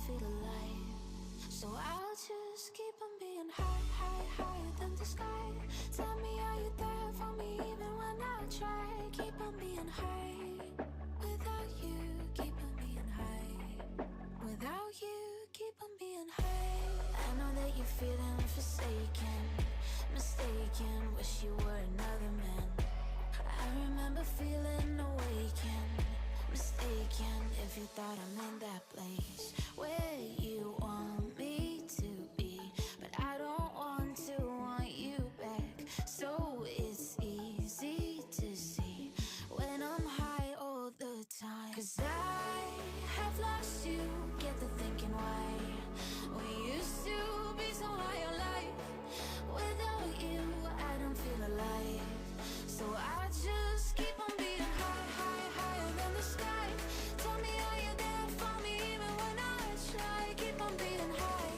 feel alive. So I'll just keep on being high, high, higher than the sky. Tell me, are you there for me even when I try? Keep on being high. Without you, keep on being high. Without you, keep on being high. I know that you're feeling forsaken, mistaken, wish you were another man. I remember feeling awakened, mistaken if you thought I'm in that place where you want me to be. But I don't want you back. So it's easy to see when I'm high all the time. 'Cause I have lost you, get the thinking why. We used to be so high on life. Without you, I don't feel alive. So I just keep on being high, high, higher than the sky. Tell me, are you there for me even when I try? Keep on being high.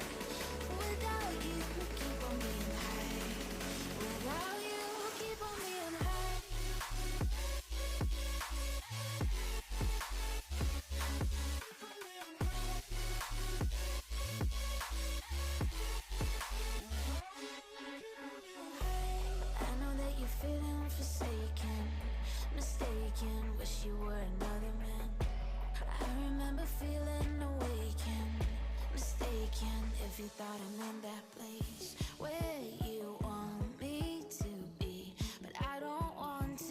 Without you, keep on being high. Without you, keep on being high. I know that you're feeling forsaken, mistaken, wish you were another man. I remember feeling awakened, mistaken if you thought I'm in that place where you want me to be. But I don't want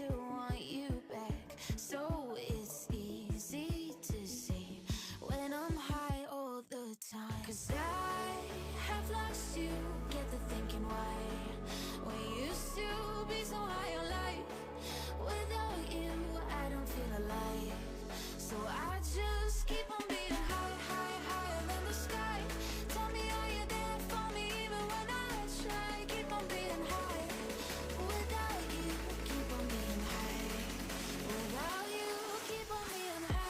you back. So it's easy to see when I'm high all the time. 'Cause I have lost you, get the thinking why. We used to be so high on life. Without you, I don't feel alive. So I just keep on being high, high, higher than the sky. Tell me, are you there for me even when I try? Keep on being high. Without you, keep on being high. Without you, keep on being high.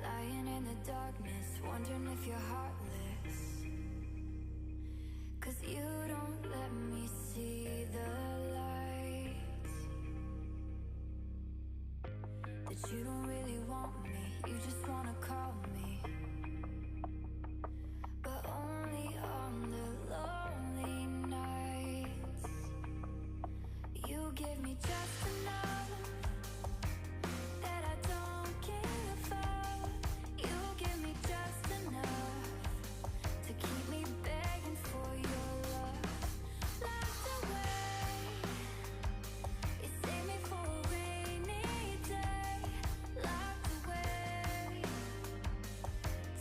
Lying in the darkness, wondering if you're heartless. 'Cause you don't let me see the lights. That you don't really want me, you just wanna call me. But only on the lonely nights. You give me just enough that I don't give up. You give me just enough to keep me begging for your love. Locked away, you save me for a rainy day. Locked away,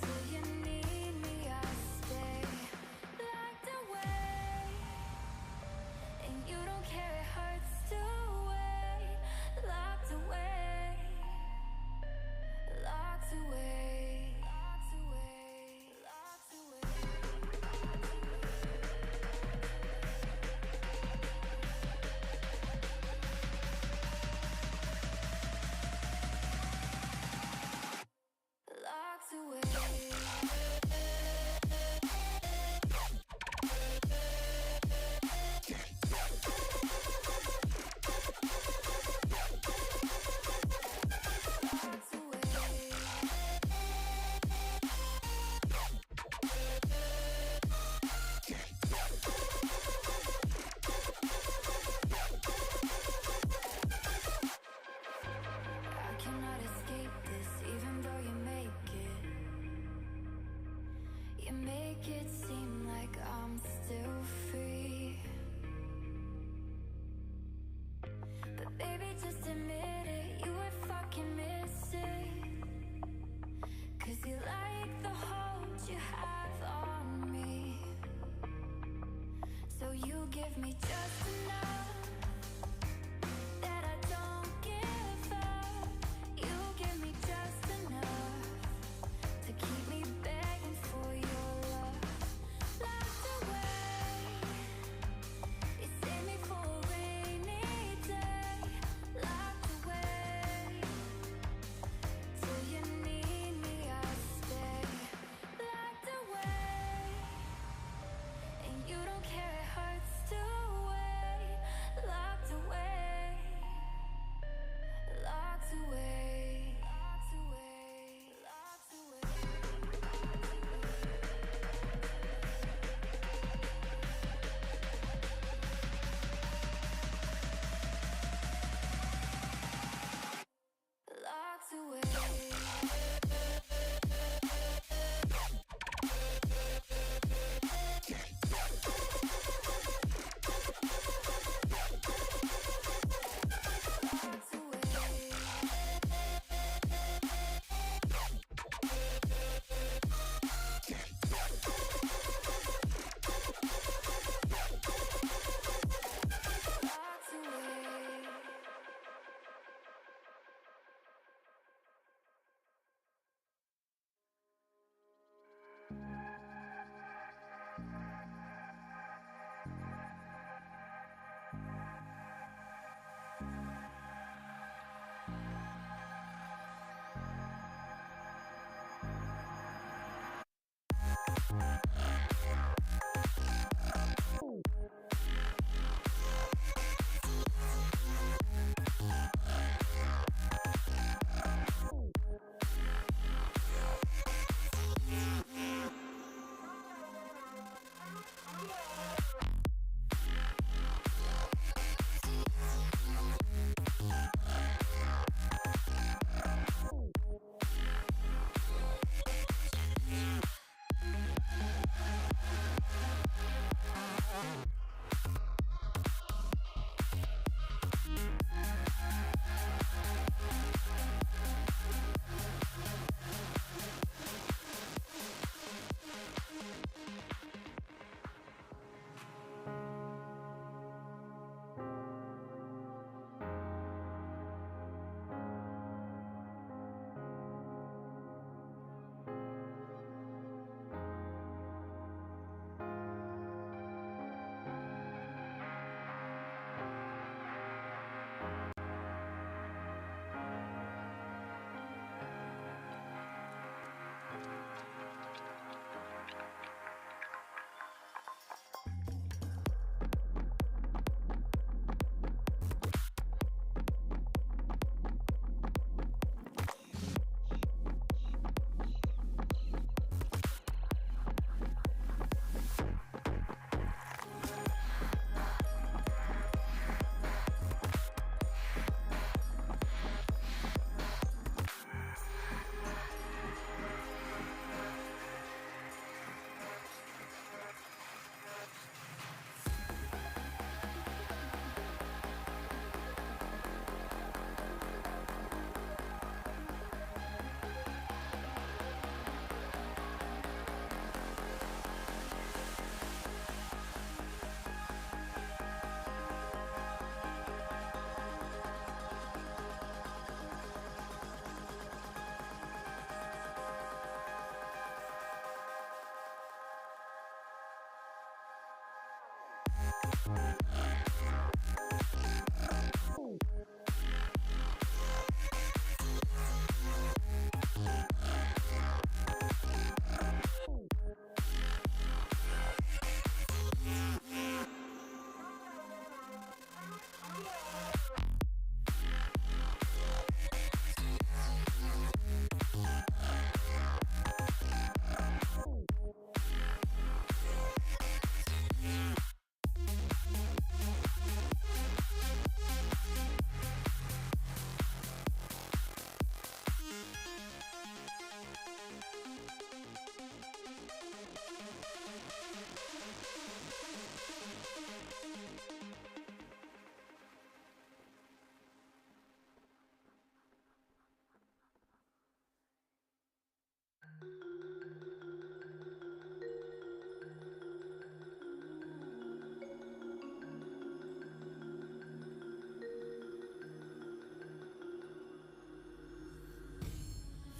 till you need me, I stay. Locked away, and you don't care, it hurts to wait. Locked away, locked away, locked away, locked away. Locked away. I cannot escape this, even though you make it. You make it seem like I'm still free. But baby, just admit it, you were fucking missing. 'Cause you like the hold you have on me. So you give me just enough that I don't give up. You give me just enough to keep me begging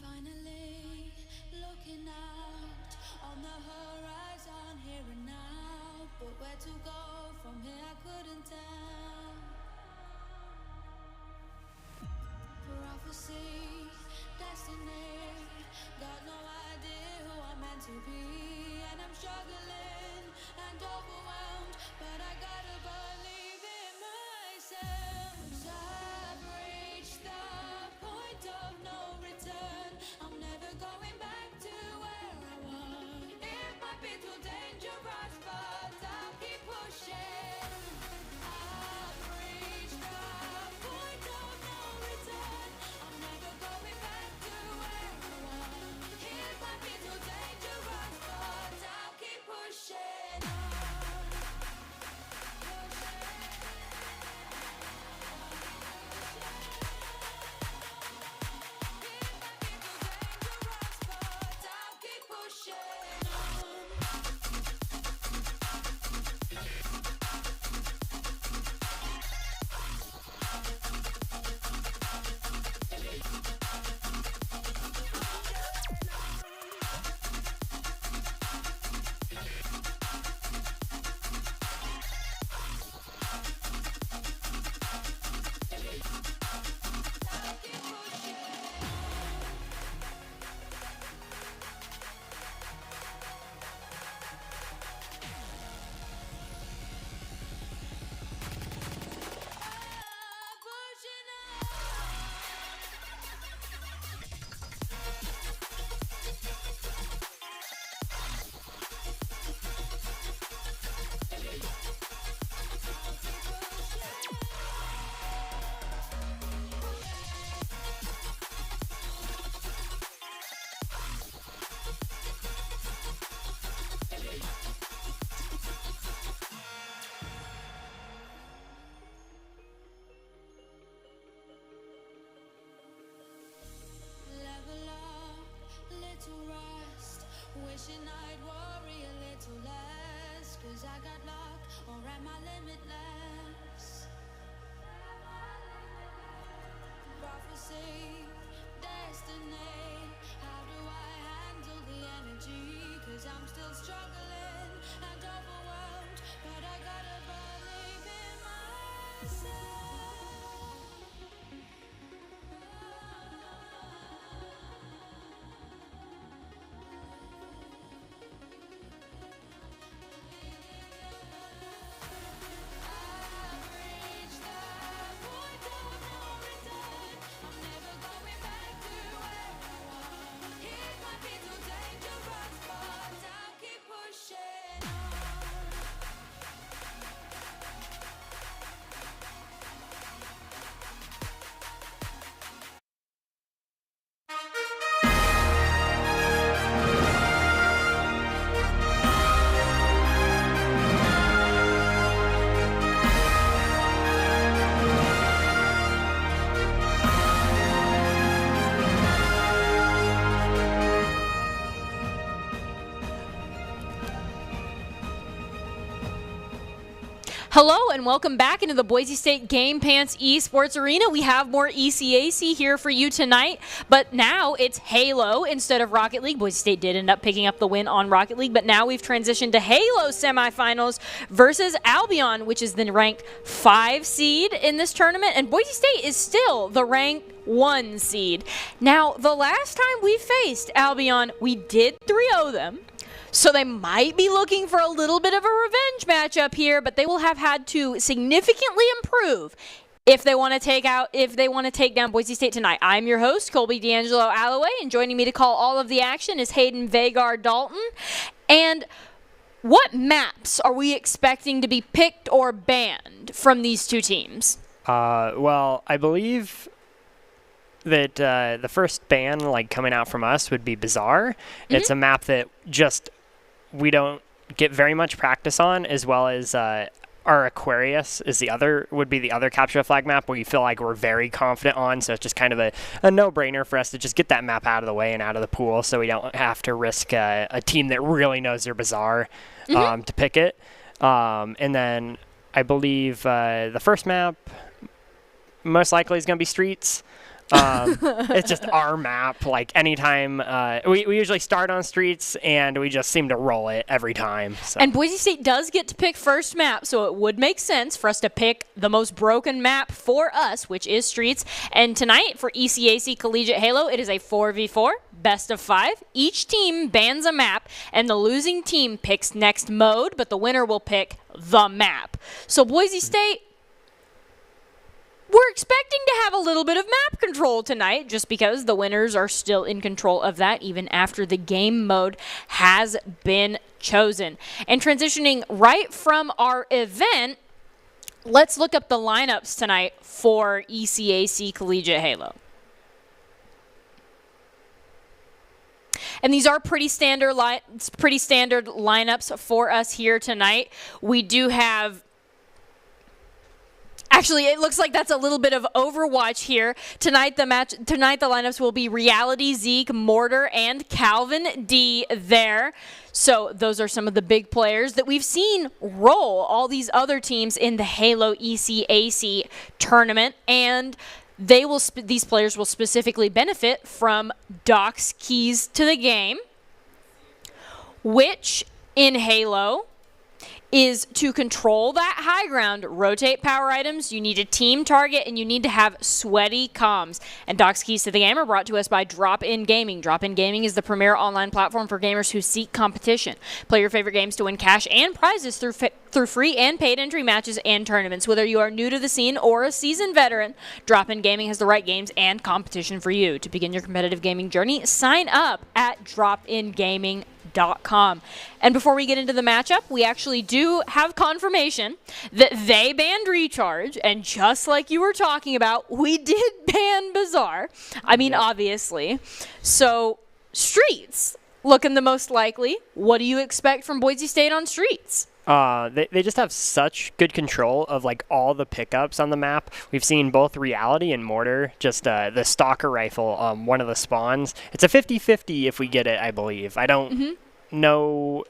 Finally, looking out on the horizon here and now. But where to go from here, I couldn't tell. Prophecy, destiny, got no idea who I'm meant to be. And I'm struggling and overwhelmed, but I gotta believe in myself. 'Cause I've reached the point of no return. I'm never going back to where I was. It might be too dangerous, but I'll keep pushing. I've reached the point of no return. I'm never going back to where I was. It might be too dangerous, but I'll keep pushing on. Level up, little rest. Wishing I'd worry a little less. 'Cause I got locked, or am I limitless? Prophecy, destiny. How do I handle the energy? 'Cause I'm still struggling and overwhelmed, but I gotta believe in myself. I've reached the point of no return. I'm never going Hello and welcome back into the Boise State Game Pants Esports Arena. We have more ECAC here for you tonight, but now it's Halo instead of Rocket League. Boise State did end up picking up the win on Rocket League, but now we've transitioned to Halo semifinals versus Albion, which is the ranked 5 seed in this tournament, and Boise State is still the ranked 1 seed. Now, the last time we faced Albion, we did 3-0 them. So they might be looking for a little bit of a revenge matchup here, but they will have had to significantly improve if they want to take down Boise State tonight. I'm your host, Colby D'Angelo Alloway, and joining me to call all of the action is Hayden Vagar Dalton. And what maps are we expecting to be picked or banned from these two teams? Well, I believe that the first ban coming out from us would be Bazaar. Mm-hmm. It's a map that just we don't get very much practice on, as well as our Aquarius would be the other capture flag map where you feel like we're very confident on. So it's just kind of a no-brainer for us to just get that map out of the way and out of the pool, so we don't have to risk a team that really knows their Bazaar to pick it. And then I believe the first map most likely is going to be Streets. It's just our map. Anytime we usually start on Streets, and we just seem to roll it every time. So. And Boise State does get to pick first map, so it would make sense for us to pick the most broken map for us, which is Streets. And tonight for ECAC Collegiate Halo, it is a 4v4, best of 5. Each team bans a map, and the losing team picks next mode, but the winner will pick the map. So Boise State, we're expecting to have a little bit of map control tonight, just because the winners are still in control of that even after the game mode has been chosen. And transitioning right from our event, let's look up the lineups tonight for ECAC Collegiate Halo. And these are pretty standard lineups for us here tonight. We do have Actually, it looks like that's a little bit of Overwatch here. Tonight the lineups will be Reality, Zeke, Mortar, and Calvin D there. So those are some of the big players that we've seen roll all these other teams in the Halo ECAC tournament, and these players will specifically benefit from Doc's keys to the game, which in Halo is to control that high ground, rotate power items, you need a team target, and you need to have sweaty comms. And Doc's keys to the game are brought to us by Drop-In Gaming. Drop-In Gaming is the premier online platform for gamers who seek competition. Play your favorite games to win cash and prizes through free and paid entry matches and tournaments. Whether you are new to the scene or a seasoned veteran, Drop-In Gaming has the right games and competition for you. To begin your competitive gaming journey, sign up at dropingaming.com. And before we get into the matchup, we actually do have confirmation that they banned Recharge, and just like you were talking about, we did ban Bazaar. I mean, obviously. So, Streets looking the most likely. What do you expect from Boise State on Streets? They just have such good control of all the pickups on the map. We've seen both Reality and Mortar, just the Stalker rifle, one of the spawns. It's a 50-50 if we get it, I believe. I don't know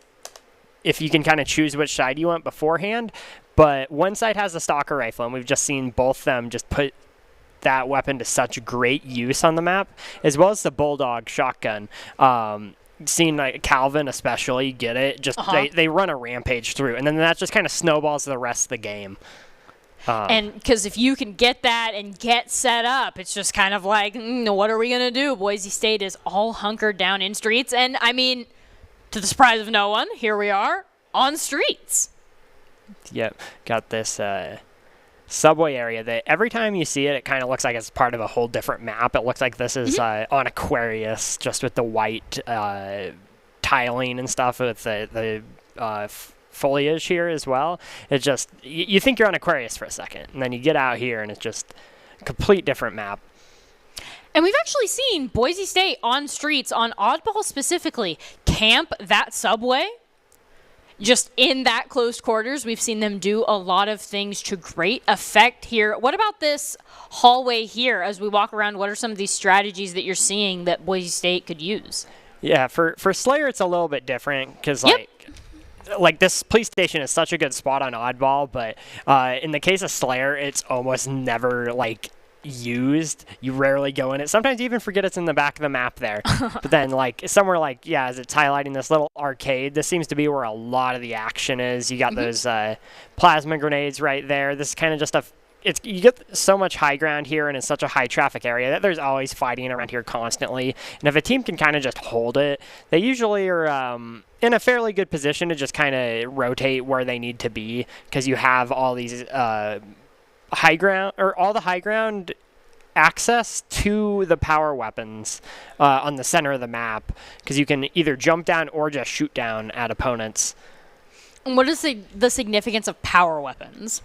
if you can kind of choose which side you want beforehand, but one side has the Stalker rifle, and we've just seen both them just put that weapon to such great use on the map, as well as the Bulldog shotgun. Seen Calvin especially get it, just they run a rampage through, and then that just kind of snowballs the rest of the game. And because if you can get that and get set up, it's just kind of like, what are we going to do? Boise State is all hunkered down in Streets, and I mean, to the surprise of no one, here we are on Streets. Yep, got this subway area that every time you see it, it kind of looks like it's part of a whole different map. It looks like this is on Aquarius, just with the white tiling and stuff with the foliage here as well. It's just, you think you're on Aquarius for a second, and then you get out here and it's just a complete different map. And we've actually seen Boise State on Streets, on Oddball specifically, camp that subway. Just in that close quarters, we've seen them do a lot of things to great effect here. What about this hallway here as we walk around? What are some of these strategies that you're seeing that Boise State could use? Yeah, for Slayer, it's a little bit different because, like this police station is such a good spot on Oddball, but in the case of Slayer, it's almost never like used. You rarely go in it. Sometimes you even forget it's in the back of the map there. But then like somewhere like, yeah, as it's highlighting this little arcade, this seems to be where a lot of the action is. You got those plasma grenades right there. This is kind of just you get so much high ground here, and it's such a high traffic area that there's always fighting around here constantly. And if a team can kind of just hold it, they usually are in a fairly good position to just kind of rotate where they need to be, because you have all these high ground, or all the high ground access to the power weapons on the center of the map, because you can either jump down or just shoot down at opponents. And what is the significance of power weapons?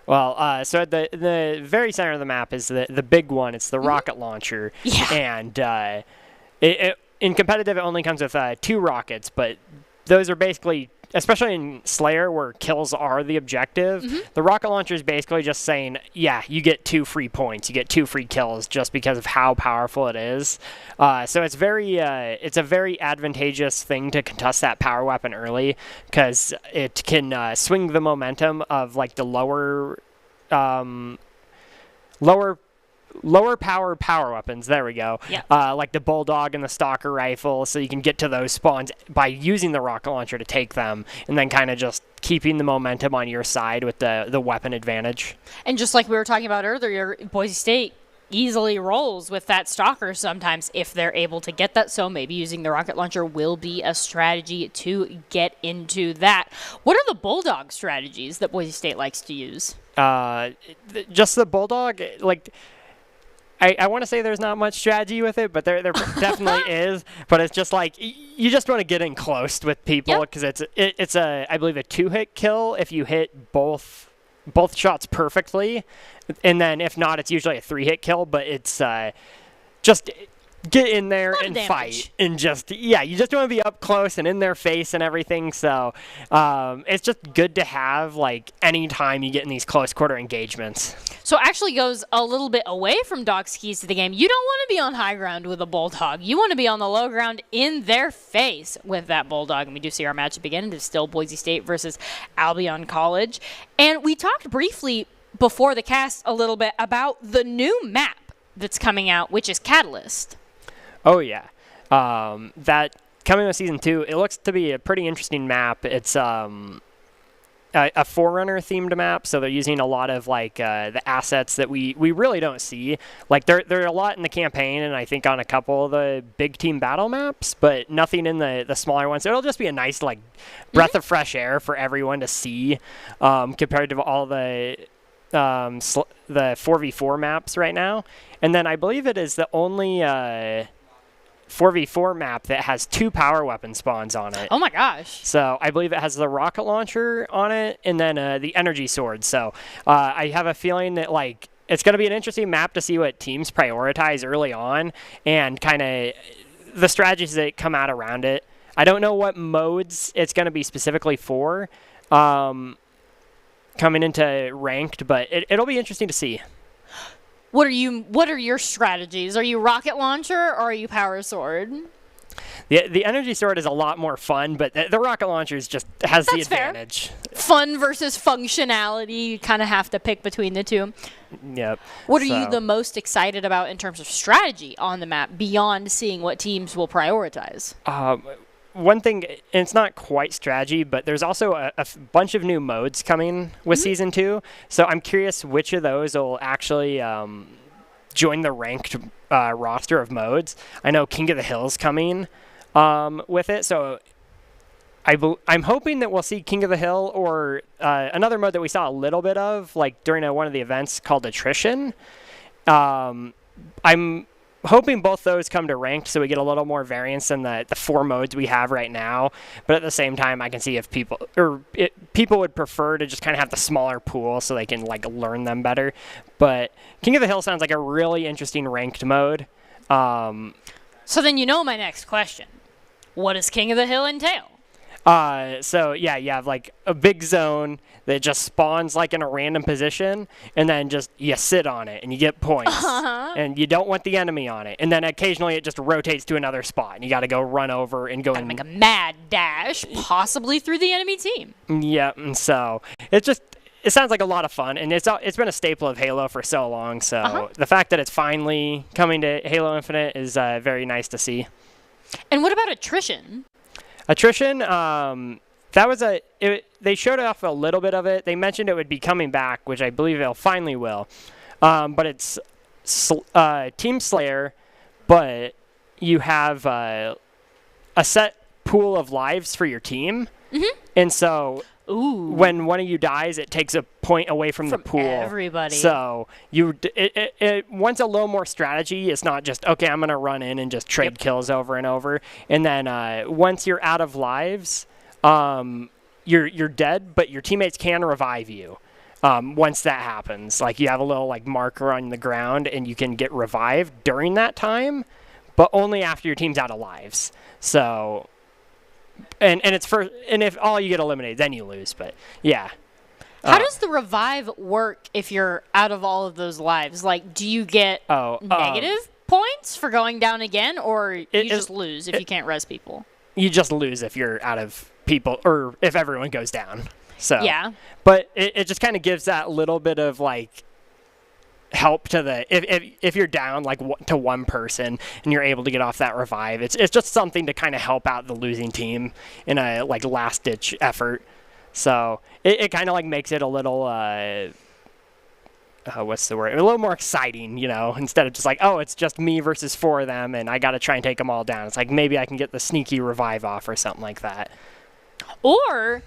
Well, so at the very center of the map is the big one. It's the rocket launcher. Yeah. And in competitive, it only comes with 2 rockets, but those are basically, especially in Slayer where kills are the objective, the rocket launcher is basically just saying, yeah, you get 2 free points. You get 2 free kills just because of how powerful it is. So it's a very advantageous thing to contest that power weapon early, because it can swing the momentum of like the lower power weapons. There we go. Yeah. Like the Bulldog and the Stalker rifle, so you can get to those spawns by using the rocket launcher to take them, and then kind of just keeping the momentum on your side with the weapon advantage. And just like we were talking about earlier, Boise State easily rolls with that Stalker sometimes if they're able to get that, so maybe using the rocket launcher will be a strategy to get into that. What are the Bulldog strategies that Boise State likes to use? Just the Bulldog, like, I want to say there's not much strategy with it, but there definitely is. But it's just like you just want to get in close with people, because it's I believe a 2-hit kill if you hit both shots perfectly, and then if not, it's usually a 3-hit kill. But it's just get in there and fight, and just you just want to be up close and in their face and everything. So it's just good to have like any time you get in these close quarter engagements. So it actually goes a little bit away from Doc's keys to the game. You don't want to be on high ground with a Bulldog. You want to be on the low ground in their face with that Bulldog. And we do see our matchup again. It is still Boise State versus Albion College. And we talked briefly before the cast a little bit about the new map that's coming out, which is Catalyst. Oh, yeah. That coming with Season 2, it looks to be a pretty interesting map. It's a Forerunner themed map, so they're using a lot of like the assets that we really don't see. Like there are a lot in the campaign, and I think on a couple of the big team battle maps, but nothing in the smaller ones. So it'll just be a nice like breath of fresh air for everyone to see, compared to all the 4v4 maps right now. And then I believe it is the only 4v4 map that has 2 power weapon spawns on it. Oh my gosh. So I believe it has the rocket launcher on it, and then the energy sword. So I have a feeling that like it's going to be an interesting map to see what teams prioritize early on, and kind of the strategies that come out around it. I don't know what modes it's going to be specifically for coming into ranked, but it'll be interesting to see. What are your strategies? Are you rocket launcher or are you power sword? The energy sword is a lot more fun, but the rocket launcher has the advantage. Fair. Fun versus functionality. You kind of have to pick between the two. Yep. What are you the most excited about in terms of strategy on the map beyond seeing what teams will prioritize? One thing, and it's not quite strategy, but there's also a bunch of new modes coming with Season 2. So I'm curious which of those will actually join the ranked roster of modes. I know King of the Hill's coming with it, so I'm hoping that we'll see King of the Hill, or another mode that we saw a little bit of, like during one of the events called Attrition. I'm hoping both those come to ranked, so we get a little more variance than the 4 modes we have right now. But at the same time, I can see if people would prefer to just kind of have the smaller pool so they can like learn them better. But King of the Hill sounds like a really interesting ranked mode. So then my next question. What does King of the Hill entail? So yeah, you have like a big zone that just spawns like in a random position, and then just you sit on it and you get points, and you don't want the enemy on it, and then occasionally it just rotates to another spot, and you got to go run over and go Gotta make a mad dash, possibly through the enemy team. Yeah, and so it sounds like a lot of fun, and it's been a staple of Halo for so long. So the fact that it's finally coming to Halo Infinite is very nice to see. And what about attrition? Attrition, they showed off a little bit of it. They mentioned it would be coming back, which I believe it finally will. But it's Team Slayer, but you have a set pool of lives for your team. And so when one of you dies, it takes a point away from the pool. Everybody. So it wants a little more strategy. It's not just, okay, I'm going to run in and just trade kills over and over. And then once you're out of lives, you're dead, but your teammates can revive you. Once that happens, like you have a little like marker on the ground, and you can get revived during that time, but only after your team's out of lives. So. And if all you get eliminated, then you lose. But yeah. How does the revive work if you're out of all of those lives? Like, do you get negative points for going down again, or you just lose if you can't res people? You just lose if you're out of people, or if everyone goes down. So yeah. But it just kind of gives that little bit of like help to the if you're down like to one person and you're able to get off that revive, it's just something to kind of help out the losing team in a like last ditch effort. So it kind of like makes it a little what's the word, a little more exciting, instead of just like, oh, it's just me versus 4 of them and I got to try and take them all down. It's like maybe I can get the sneaky revive off or something like that. Or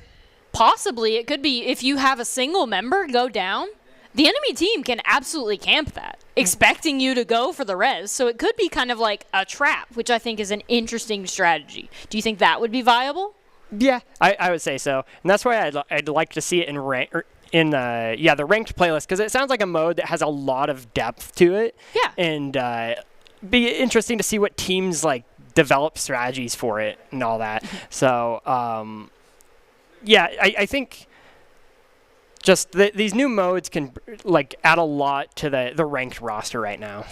possibly it could be if you have a single member go down, the enemy team can absolutely camp that, expecting you to go for the res. So it could be kind of like a trap, which I think is an interesting strategy. Do you think that would be viable? Yeah, I would say so. And that's why I'd like to see it in the ranked playlist, because it sounds like a mode that has a lot of depth to it. Yeah. And be interesting to see what teams like develop strategies for it and all that. So, I think just these new modes can like add a lot to the ranked roster right now.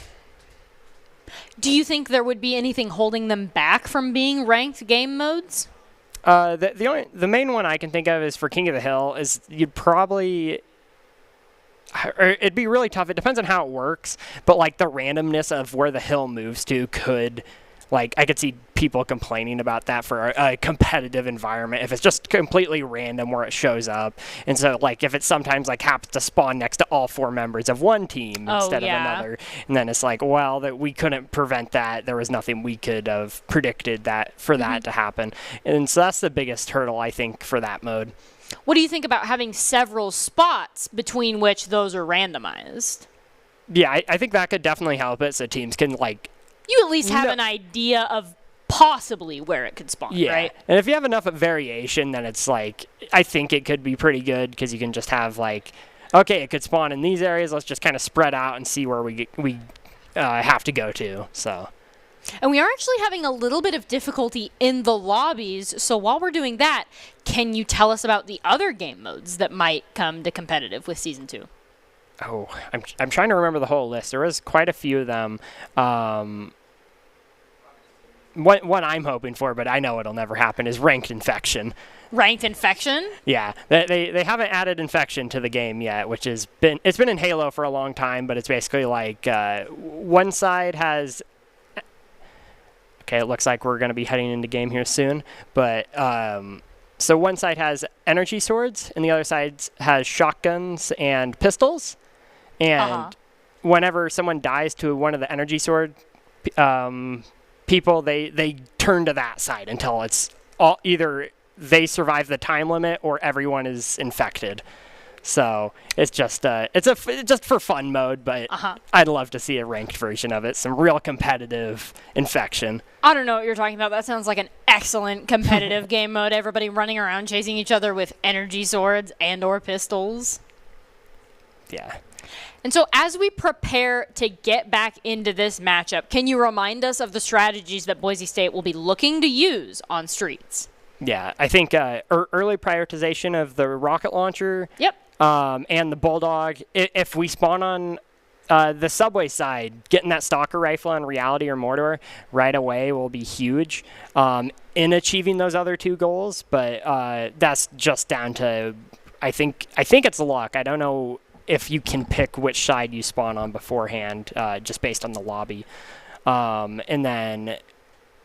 Do you think there would be anything holding them back from being ranked game modes? The main one I can think of is for King of the Hill is you'd probably, or it'd be really tough. It depends on how it works, but like the randomness of where the hill moves to could, like I could see people complaining about that for a competitive environment if it's just completely random where it shows up. And so like if it sometimes like happens to spawn next to all 4 members of one team instead of another, and then it's like, well, that we couldn't prevent that. There was nothing we could have predicted that for that to happen. And so that's the biggest hurdle I think for that mode. What do you think about having several spots between which those are randomized? Yeah, I think that could definitely help it so teams can like, you at least have an idea of possibly where it could spawn, right? And if you have enough variation, then it's like, I think it could be pretty good because you can just have like, okay, it could spawn in these areas. Let's just kind of spread out and see where we have to go to. So. And we are actually having a little bit of difficulty in the lobbies. So while we're doing that, can you tell us about the other game modes that might come to competitive with Season 2? Oh, I'm trying to remember the whole list. There was quite a few of them. One I'm hoping for, but I know it'll never happen, is Ranked Infection. Ranked Infection? Yeah, they haven't added Infection to the game yet, which it's been in Halo for a long time, but it's basically like one side has. Okay, it looks like we're going to be heading into game here soon, but so one side has energy swords, and the other side has shotguns and pistols, and whenever someone dies to one of the energy sword people, they turn to that side until it's either they survive the time limit or everyone is infected. So it's just just for fun mode, but I'd love to see a ranked version of it, some real competitive infection. I don't know what you're talking about. That sounds like an excellent competitive game mode. Everybody running around chasing each other with energy swords and or pistols. Yeah. And so as we prepare to get back into this matchup, can you remind us of the strategies that Boise State will be looking to use on streets? Yeah, I think early prioritization of the rocket launcher. Yep. And the Bulldog. If we spawn on the subway side, getting that stalker rifle on Reality or Mordor right away will be huge in achieving those other 2 goals. But that's just down to, I think it's luck. I don't know if you can pick which side you spawn on beforehand, just based on the lobby. And then,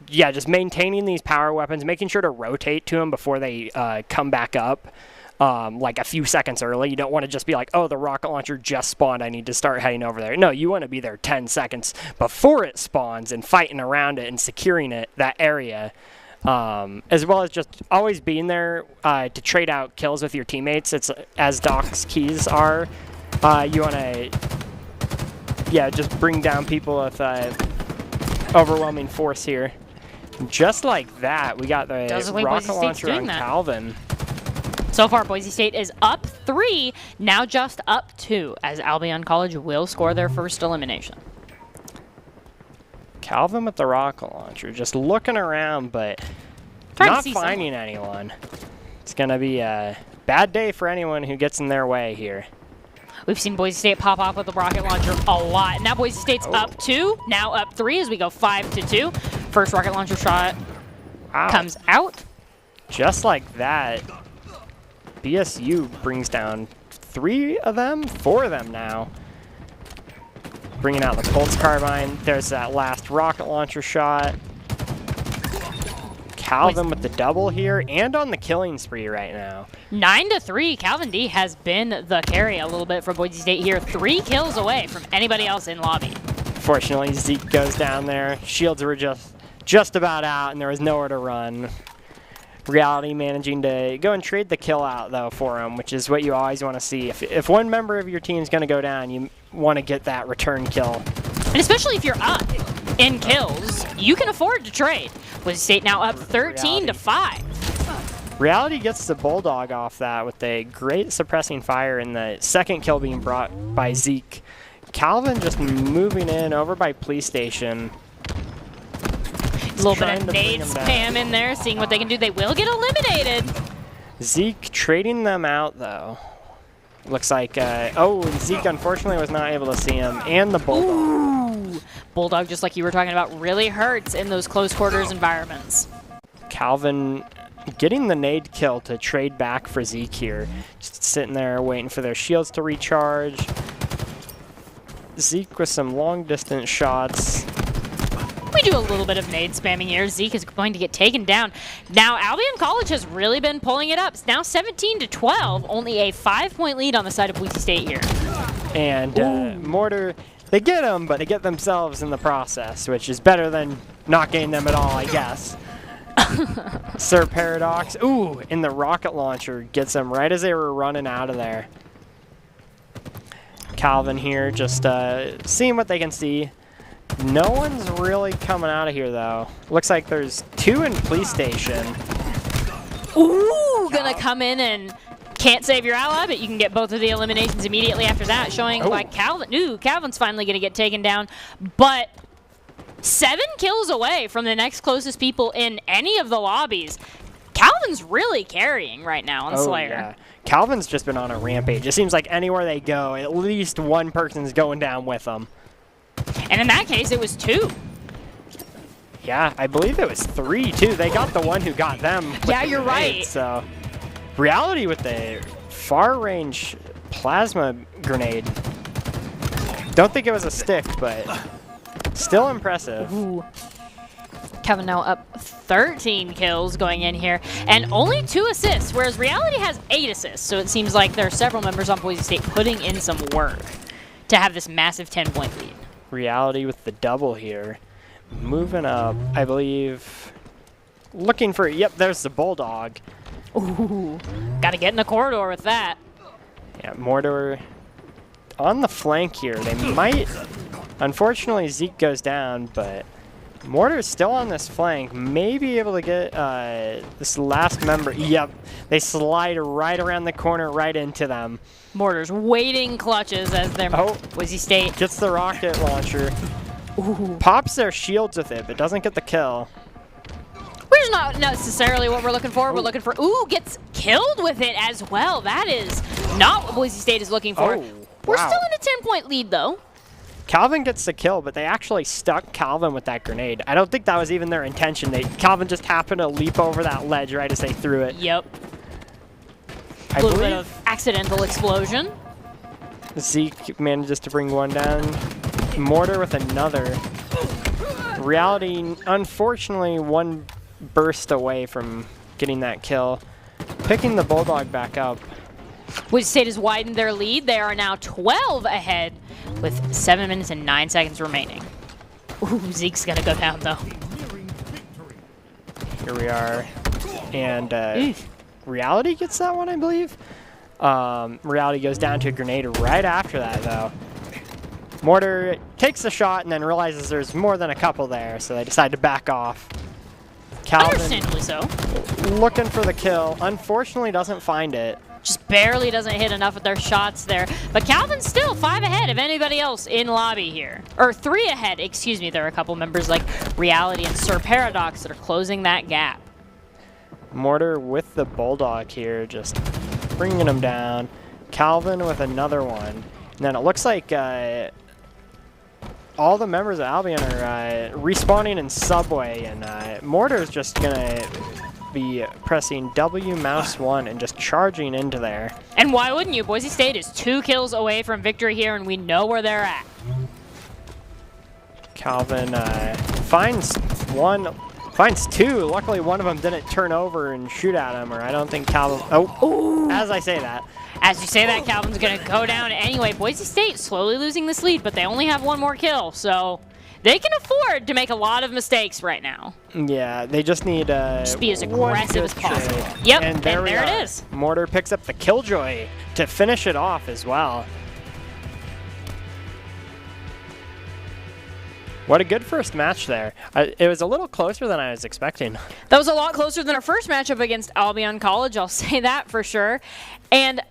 yeah, just maintaining these power weapons, making sure to rotate to them before they come back up. Like a few seconds early. You don't want to just be like, oh, the rocket launcher just spawned, I need to start heading over there. No, you want to be there 10 seconds before it spawns and fighting around it and securing that area. As well as just always being there to trade out kills with your teammates. It's as Doc's keys are. You want to, just bring down people with overwhelming force here. Just like that, we got the rocket launcher on Calvin. So far, Boise State is up 3, now just up 2, as Albion College will score their first elimination. Calvin with the rocket launcher, just looking around, but not finding anyone. It's going to be a bad day for anyone who gets in their way here. We've seen Boise State pop off with the rocket launcher a lot. Now Boise State's up 2, now up 3 as we go 5-2. First rocket launcher shot comes out. Just like that. BSU brings down 4 of them now. Bringing out the Colts carbine. There's that last rocket launcher shot. Calvin with the double here and on the killing spree right now. 9-3. Calvin D has been the carry a little bit for Boise State here. 3 kills away from anybody else in lobby. Fortunately, Zeke goes down there. Shields were just about out, and there was nowhere to run. Reality managing to go and trade the kill out, though, for him, which is what you always want to see. If one member of your team is going to go down, you want to get that return kill. And especially if you're up in kills, you can afford to trade. Boise State now up 13-5. Reality gets the Bulldog off that with a great suppressing fire, and the second kill being brought by Zeke. Calvin just moving in over by police station. A little bit of nade spam in there, seeing what they can do. They will get eliminated. Zeke trading them out, though. Looks like, Zeke unfortunately was not able to see him. And the Bulldog. Ooh. Bulldog, just like you were talking about, really hurts in those close quarters environments. Calvin getting the nade kill to trade back for Zeke here. Just sitting there waiting for their shields to recharge. Zeke with some long distance shots. We do a little bit of nade spamming here. Zeke is going to get taken down. Now, Albion College has really been pulling it up. It's now 17-12, only a 5-point lead on the side of Boise State here. And Mortar, they get them, but they get themselves in the process, which is better than not getting them at all, I guess. Sir Paradox, in the rocket launcher, gets them right as they were running out of there. Calvin here, just seeing what they can see. No one's really coming out of here, though. Looks like there's 2 in police station. Ooh, gonna come in and can't save your ally, but you can get both of the eliminations immediately after that, showing like Calvin. Calvin's finally gonna get taken down, but 7 kills away from the next closest people in any of the lobbies. Calvin's really carrying right now on Slayer. Yeah. Calvin's just been on a rampage. It seems like anywhere they go, at least one person's going down with them. And in that case, it was 2. Yeah, I believe it was 3, too. They got the one who got them. Yeah, you're right. So, Reality with the far-range plasma grenade. Don't think it was a stick, but still impressive. Ooh. Kevin now up 13 kills going in here, and only 2 assists, whereas Reality has 8 assists. So it seems like there are several members on Boise State putting in some work to have this massive 10-point lead. Reality with the double here. Moving up, I believe. Looking for, there's the Bulldog. Ooh, gotta get in the corridor with that. Yeah, Mordor on the flank here. They might, unfortunately, Zeke goes down, but Mordor's still on this flank. May be able to get this last member. Yep, they slide right around the corner, right into them. Mortar's waiting clutches as their Boise State gets the rocket launcher. Pops their shields with it, but doesn't get the kill. which is not necessarily what we're looking for. We're looking for, gets killed with it as well. That is not what Boise State is looking for. We're still in a 10-point lead, though. Calvin gets the kill, but they actually stuck Calvin with that grenade. I don't think that was even their intention. Calvin just happened to leap over that ledge right as they threw it. Yep. A little bit of accidental explosion. Zeke manages to bring one down. Mortar with another. Reality, unfortunately, one burst away from getting that kill. Picking the Bulldog back up. Boise State has widened their lead. They are now 12 ahead with 7 minutes and 9 seconds remaining. Ooh, Zeke's going to go down, though. Here we are. And Reality gets that one, I believe. Reality goes down to a grenade right after that, though. Mortar takes the shot and then realizes there's more than a couple there, so they decide to back off. Calvin, understandably so, looking for the kill. Unfortunately, doesn't find it. Just barely doesn't hit enough of their shots there. But Calvin's still 5 ahead of anybody else in lobby here. Or 3 ahead, excuse me. There are a couple members like Reality and Sir Paradox that are closing that gap. Mortar with the Bulldog here, just bringing him down. Calvin with another one. And then it looks like all the members of Albion are respawning in Subway, and Mortar's just going to be pressing W mouse 1 and just charging into there. And why wouldn't you? Boise State is 2 kills away from victory here, and we know where they're at. Calvin finds 2. Luckily, one of them didn't turn over and shoot at him, or I don't think Calvin... Oh, as I say that. As you say that, Calvin's going to go down anyway. Boise State slowly losing this lead, but they only have 1 more kill, so they can afford to make a lot of mistakes right now. Yeah, they just need just be as aggressive as possible. Yep, and there it is. Mortar picks up the Killjoy to finish it off as well. What a good first match there. It was a little closer than I was expecting. That was a lot closer than our first matchup against Albion College, I'll say that for sure. And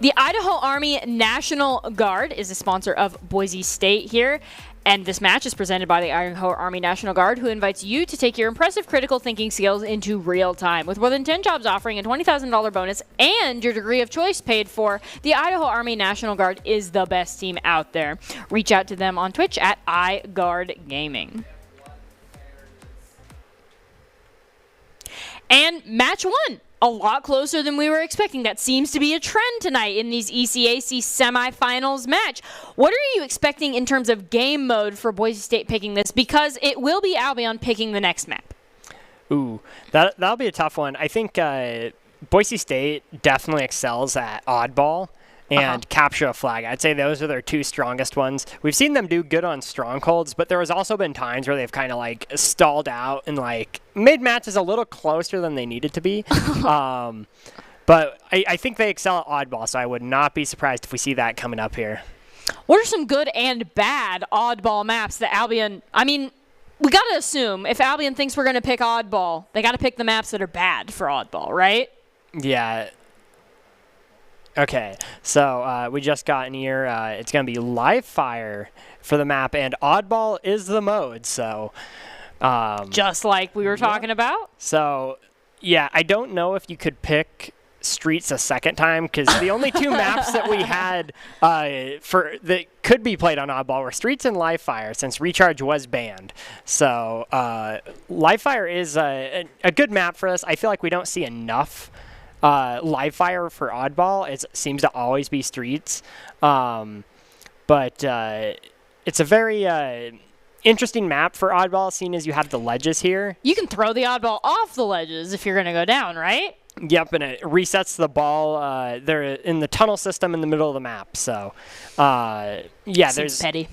the Idaho Army National Guard is a sponsor of Boise State here. And this match is presented by the Idaho Army National Guard, who invites you to take your impressive critical thinking skills into real time. With more than 10 jobs offering a $20,000 bonus and your degree of choice paid for, the Idaho Army National Guard is the best team out there. Reach out to them on Twitch at iGuardGaming. And match 1. A lot closer than we were expecting. That seems to be a trend tonight in these ECAC semifinals match. What are you expecting in terms of game mode for Boise State picking this? Because it will be Albion picking the next map. Ooh, that'll be a tough one. I think Boise State definitely excels at oddball and capture a flag. I'd say those are their 2 strongest ones. We've seen them do good on strongholds, but there has also been times where they've kind of like stalled out and like made matches a little closer than they needed to be. But I think they excel at oddball, so I would not be surprised if we see that coming up here. What are some good and bad oddball maps that Albion... I mean, we got to assume if Albion thinks we're going to pick oddball, they got to pick the maps that are bad for oddball, right? Yeah. Okay, so we just got in here. It's going to be live fire for the map, and oddball is the mode, so... just like we were talking about? So, yeah, I don't know if you could pick Streets a second time, because the only 2 maps that we had that could be played on oddball were Streets and live fire, since Recharge was banned. So, live fire is a good map for us. I feel like we don't see enough live fire for oddball. It seems to always be Streets, but it's a very interesting map for oddball, seeing as you have the ledges here. You can throw the oddball off the ledges if you're going to go down, right? Yep, and it resets the ball. They're in the tunnel system in the middle of the map, so yeah, Seems there's petty.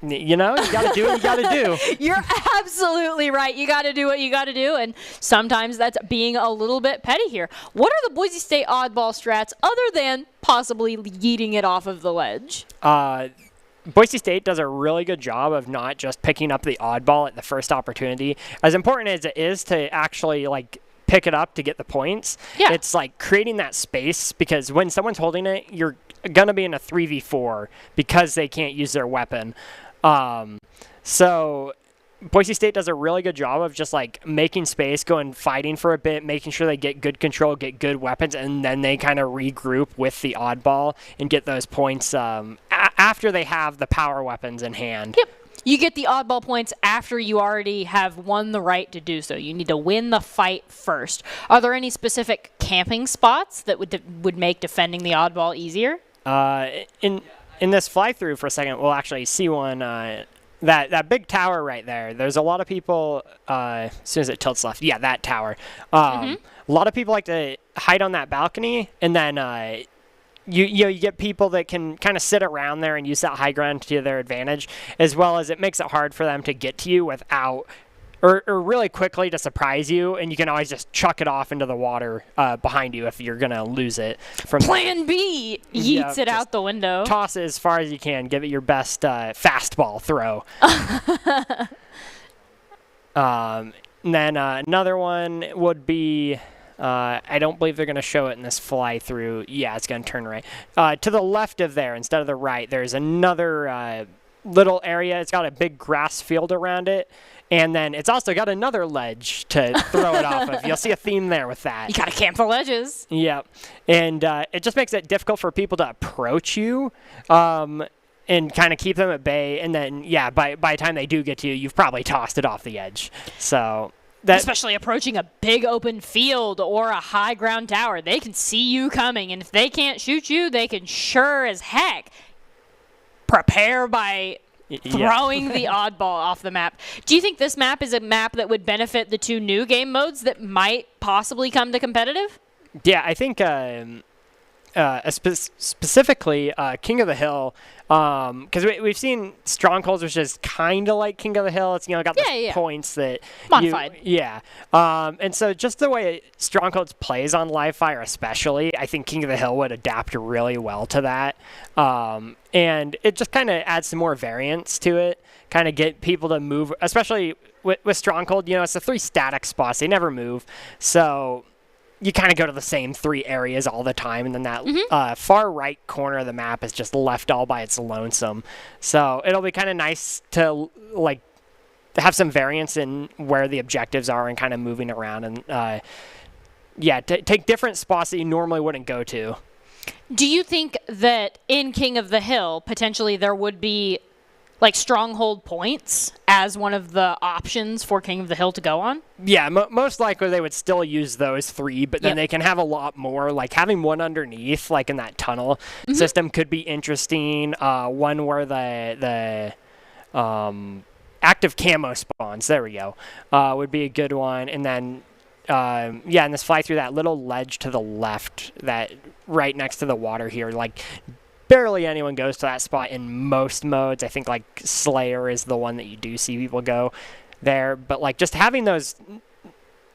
You know, you got to do what you got to do. You're absolutely right. You got to do what you got to do, and sometimes that's being a little bit petty here. What are the Boise State oddball strats other than possibly yeeting it off of the ledge? Boise State does a really good job of not just picking up the oddball at the first opportunity. As important as it is to actually like pick it up to get the points, it's like creating that space, because when someone's holding it, you're going to be in a 3v4 because they can't use their weapon. So Boise State does a really good job of just like making space, going fighting for a bit, making sure they get good control, get good weapons, and then they kind of regroup with the oddball and get those points after they have the power weapons in hand. Yep. You get the oddball points after you already have won the right to do so. You need to win the fight first. Are there any specific camping spots that would make defending the oddball easier? In this fly-through for a second, we'll actually see one. That big tower right there, there's a lot of people, as soon as it tilts left, yeah, that tower. A lot of people like to hide on that balcony, and then you get people that can kind of sit around there and use that high ground to their advantage, as well as it makes it hard for them to get to you without, or really quickly to surprise you, and you can always just chuck it off into the water behind you if you're going to lose it. From Plan B! Yeets it out the window. Toss it as far as you can. Give it your best fastball throw. And then another one would be, I don't believe they're going to show it in this fly-through. Yeah, it's going to turn right. To the left of there, instead of the right, there's another little area. It's got a big grass field around it. And then it's also got another ledge to throw it off of. You'll see a theme there with that. You got to camp the ledges. Yeah. And it just makes it difficult for people to approach you and kind of keep them at bay. And then, yeah, by the time they do get to you, you've probably tossed it off the edge. So especially approaching a big open field or a high ground tower. They can see you coming. And if they can't shoot you, they can sure as heck prepare by throwing the oddball off the map. Do you think this map is a map that would benefit the two new game modes that might possibly come to competitive? Yeah, I think specifically King of the Hill, because we've seen Strongholds, which is kind of like King of the Hill. It's got the points that modified. And so just the way Strongholds plays on live fire, especially, I think King of the Hill would adapt really well to that. And it just kind of adds some more variance to it, kind of get people to move, especially with Stronghold. It's the 3 static spots; they never move, so you kind of go to the same 3 areas all the time, and then that far right corner of the map is just left all by its lonesome. So it'll be kind of nice to have some variance in where the objectives are and kind of moving around, and take different spots that you normally wouldn't go to. Do you think that in King of the Hill, potentially there would be stronghold points as one of the options for King of the Hill to go on? Yeah, most likely they would still use those 3, but then they can have a lot more. Like having one underneath, like in that tunnel system, could be interesting. One where the active camo spawns, there we go, would be a good one. And then, and this fly through that little ledge to the left, that right next to the water here, barely anyone goes to that spot in most modes. I think Slayer is the one that you do see people go there, but just having those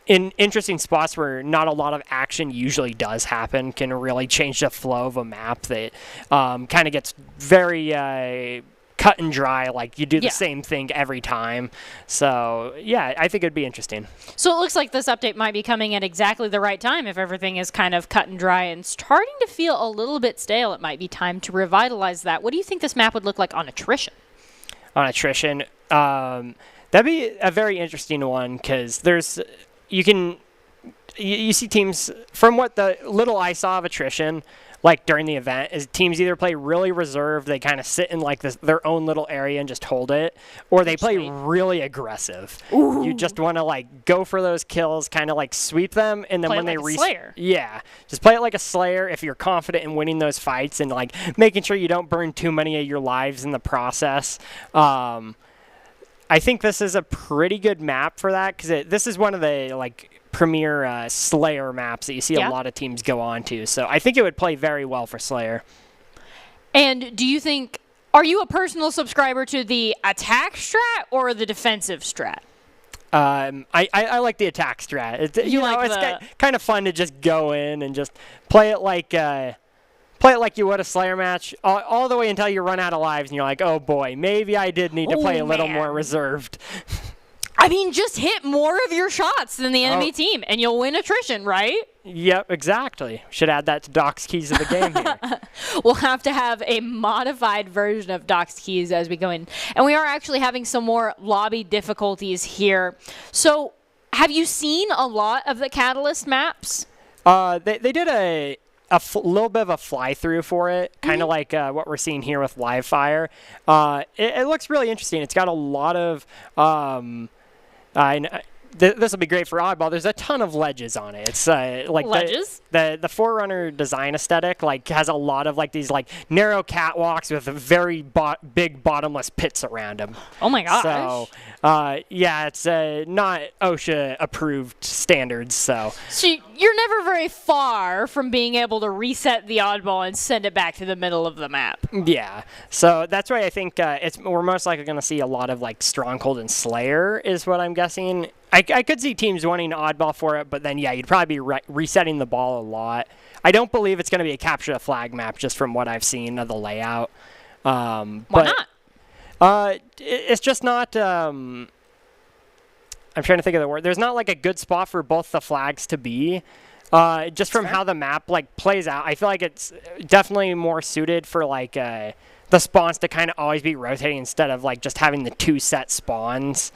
in interesting spots where not a lot of action usually does happen can really change the flow of a map that kind of gets very cut and dry, you do the same thing every time. So yeah, I think it'd be interesting. So it looks like this update might be coming at exactly the right time. If everything is kind of cut and dry and starting to feel a little bit stale, it might be time to revitalize that. What do you think this map would look like on attrition? On attrition, that'd be a very interesting one, because you see teams, from what the little I saw of attrition during the event, is teams either play really reserved, they kind of sit in their own little area and just hold it, or they play really aggressive. Ooh. You just want to go for those kills, kind of sweep them, and then play when they Slayer. Yeah, just play it like a Slayer if you're confident in winning those fights, and making sure you don't burn too many of your lives in the process. I think this is a pretty good map for that, because this is one of the premier Slayer maps that you see a lot of teams go on to. So I think it would play very well for Slayer. And do you think, are you a personal subscriber to the attack strat or the defensive strat? I like the attack strat. It's kind of fun to just go in and just play it like you would a Slayer match, all the way until you run out of lives and you're like, oh boy, maybe I did need to play a little more reserved. I mean, just hit more of your shots than the enemy team, and you'll win attrition, right? Yep, exactly. Should add that to Doc's keys of the game here. We'll have to have a modified version of Doc's keys as we go in. And we are actually having some more lobby difficulties here. So have you seen a lot of the Catalyst maps? They did a little bit of a fly-through for it, kind of like what we're seeing here with Live Fire. It looks really interesting. It's got a lot of... this will be great for Oddball. There's a ton of ledges on it. It's like ledges? The Forerunner design aesthetic has a lot of these narrow catwalks with very big bottomless pits around them. Oh my gosh. So yeah, it's not OSHA approved standards. So you're never very far from being able to reset the Oddball and send it back to the middle of the map. Yeah. So that's why I think we're most likely going to see a lot of Stronghold and Slayer is what I'm guessing. I could see teams wanting Oddball for it, but then, yeah, you'd probably be resetting the ball a lot. I don't believe it's going to be a capture the flag map just from what I've seen of the layout. Why not? It's just not... I'm trying to think of the word. There's not a good spot for both the flags to be. Just from how the map plays out, I feel like it's definitely more suited for the spawns to kind of always be rotating instead of just having the 2 set spawns.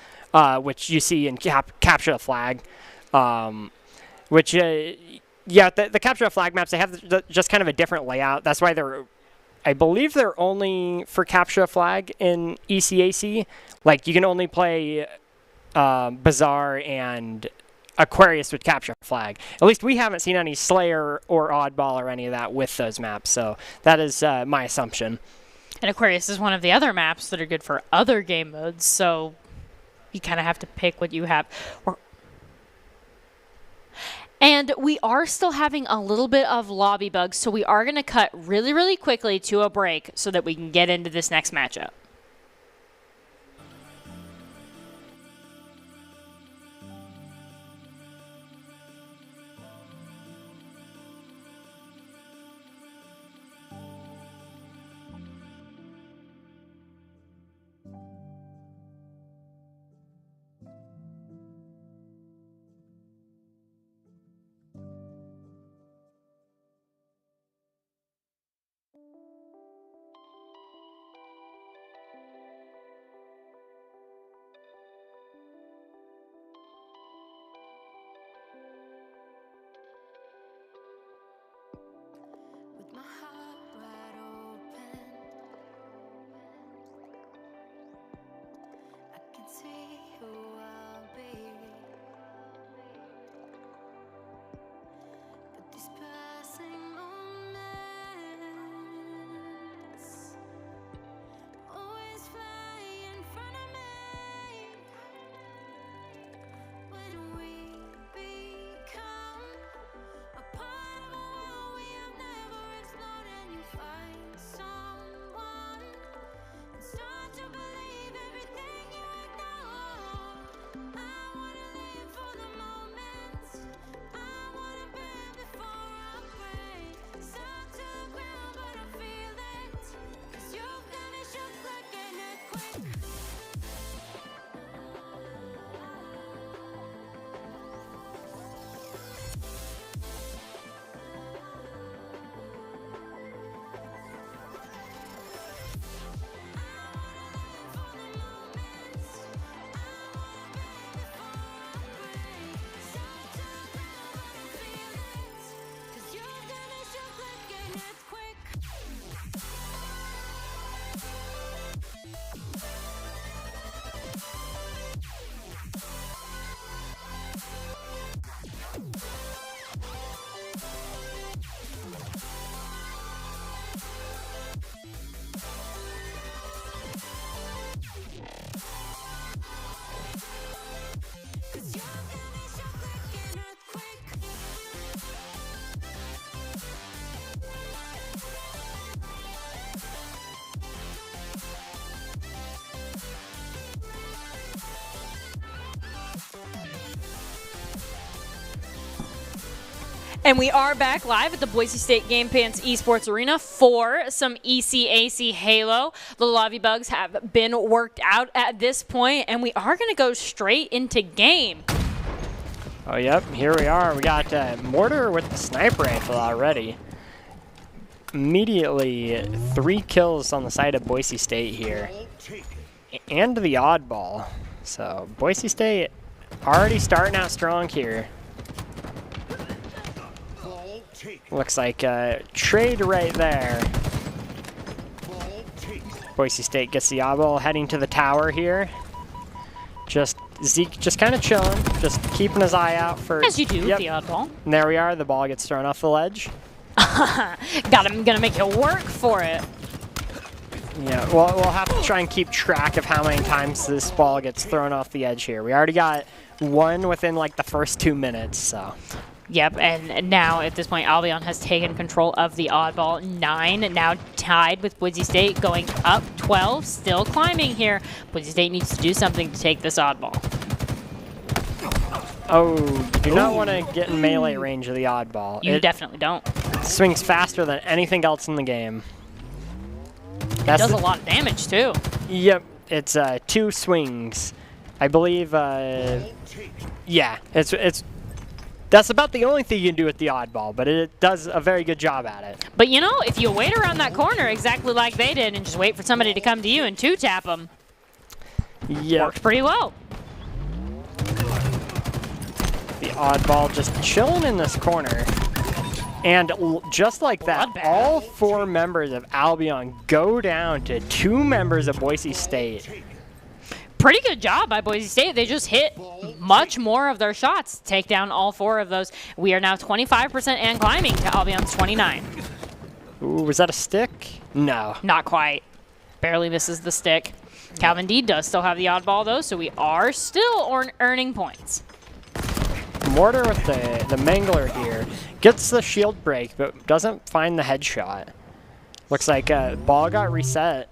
Which you see in Capture the Flag, which, yeah, the Capture the Flag maps, they have just kind of a different layout. That's why I believe they're only for Capture the Flag in ECAC. You can only play Bazaar and Aquarius with Capture the Flag. At least we haven't seen any Slayer or Oddball or any of that with those maps, so that is my assumption. And Aquarius is one of the other maps that are good for other game modes, so... you kind of have to pick what you have. And we are still having a little bit of lobby bugs, so we are going to cut really, really quickly to a break so that we can get into this next matchup. With my heart wide open, I can see who I'll be. But these passing moments always fly in front of me. When we become a part of a world we have never explored, and you find someone and start to believe everything you ignore. I wanna live for the moments, I wanna bend before I break. Start to the ground but I feel it, 'cause you've got me shook like an earthquake. And we are back live at the Boise State Game Pants Esports Arena for some ECAC Halo. The lobby bugs have been worked out at this point, and we are going to go straight into game. Oh, yep, here we are. We got Mortar with the sniper rifle already. Immediately 3 kills on the side of Boise State here. And the oddball. So Boise State already starting out strong here. Looks like a trade right there. Boise State gets the oddball, heading to the tower here. Zeke just kind of chilling, just keeping his eye out for... As you do with the oddball. And there we are, the ball gets thrown off the ledge. Gonna make you work for it. Yeah, well, we'll have to try and keep track of how many times this ball gets thrown off the edge here. We already got 1 within like the first 2 minutes, so... Yep, and now at this point, Albion has taken control of the oddball. 9 now tied with Boise State, going up 12, still climbing here. Boise State needs to do something to take this oddball. Oh, you do not want to get in melee range of the oddball. You definitely don't. Swings faster than anything else in the game. It does a lot of damage, too. Yep, it's 2 swings. I believe, yeah, that's about the only thing you can do with the oddball, but it does a very good job at it. But you know, if you wait around that corner exactly like they did and just wait for somebody to come to you and 2-tap them, worked pretty well. The oddball just chilling in this corner. And just like that, all 4 members of Albion go down to 2 members of Boise State. Pretty good job by Boise State. They just hit much more of their shots, take down all 4 of those. We are now 25% and climbing to Albion's 29. Ooh, was that a stick? No. Not quite. Barely misses the stick. Calvin D does still have the oddball, though, so we are still earning points. Mortar with the Mangler here. Gets the shield break, but doesn't find the headshot. Looks like ball got reset.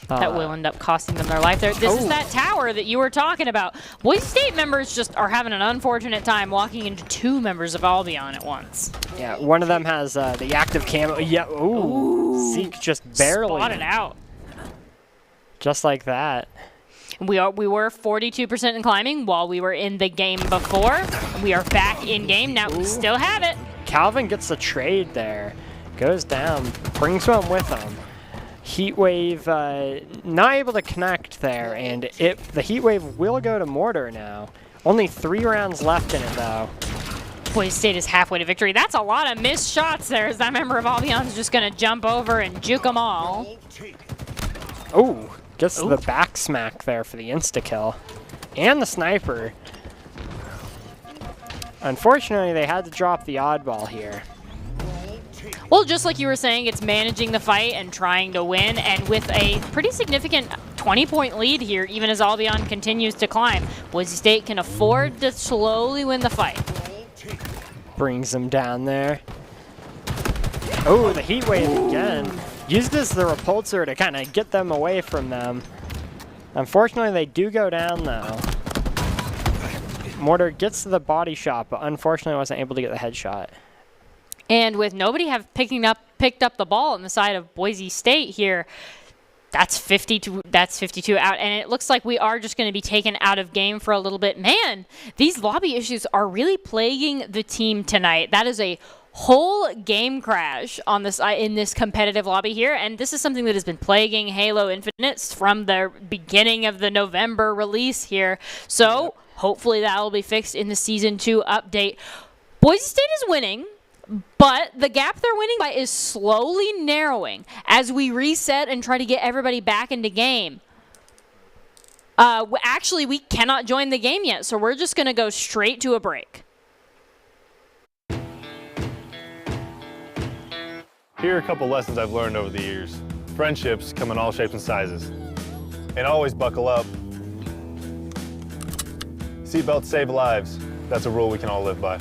That will end up costing them their life there. This is that tower that you were talking about. Boise State members just are having an unfortunate time walking into 2 members of Albion at once. Yeah, one of them has the active camo. Yeah, ooh. Zeke just barely. Spotted out. Just like that. We were 42% in climbing while we were in the game before. We are back in game. Now we still have it. Calvin gets the trade there. Goes down. Brings one with him. Heat Wave not able to connect there, and the Heat Wave will go to Mortar now. Only 3 rounds left in it, though. Boise State is halfway to victory. That's a lot of missed shots there, as that member of Albion's just going to jump over and juke them all. Oh, gets the back smack there for the insta-kill. And the sniper. Unfortunately, they had to drop the oddball here. Well, just like you were saying, it's managing the fight and trying to win, and with a pretty significant 20-point lead here, even as Albion continues to climb, Boise State can afford to slowly win the fight. Brings them down there. Oh, the Heat Wave again. Used as the repulsor to kind of get them away from them. Unfortunately, they do go down, though. Mortar gets to the body shot, but unfortunately wasn't able to get the headshot. And with nobody have picked up the ball on the side of Boise State here, that's 52 out, and it looks like we are just going to be taken out of game for a little bit. Man, these lobby issues are really plaguing the team tonight. That is a whole game crash on this in this competitive lobby here, and this is something that has been plaguing Halo Infinite from the beginning of the November release here. So hopefully that will be fixed in the Season 2 update. Boise State is winning, but the gap they're winning by is slowly narrowing as we reset and try to get everybody back into game. Actually, we cannot join the game yet, so we're just going to go straight to a break. Here are a couple lessons I've learned over the years. Friendships come in all shapes and sizes. And always buckle up. Seatbelts save lives. That's a rule we can all live by.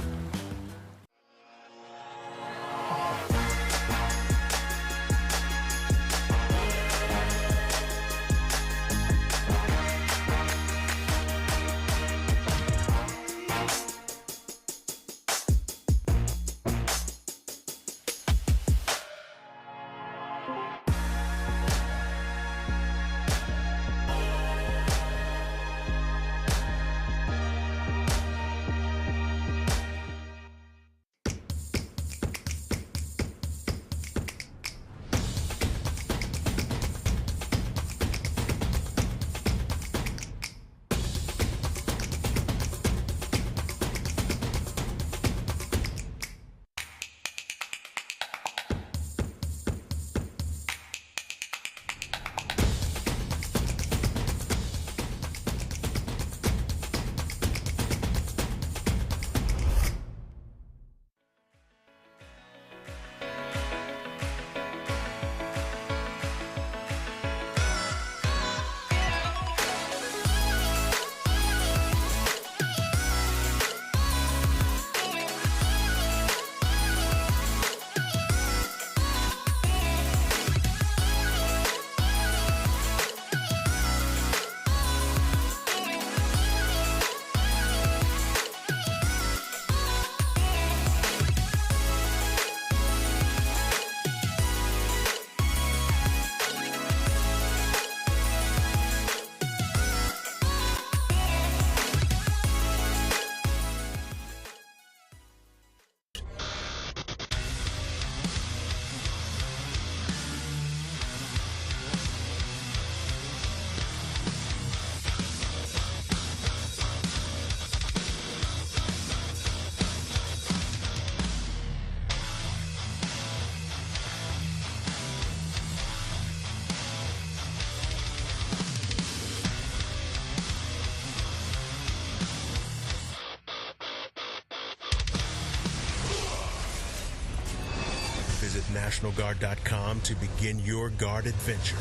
Visit NationalGuard.com to begin your Guard adventure.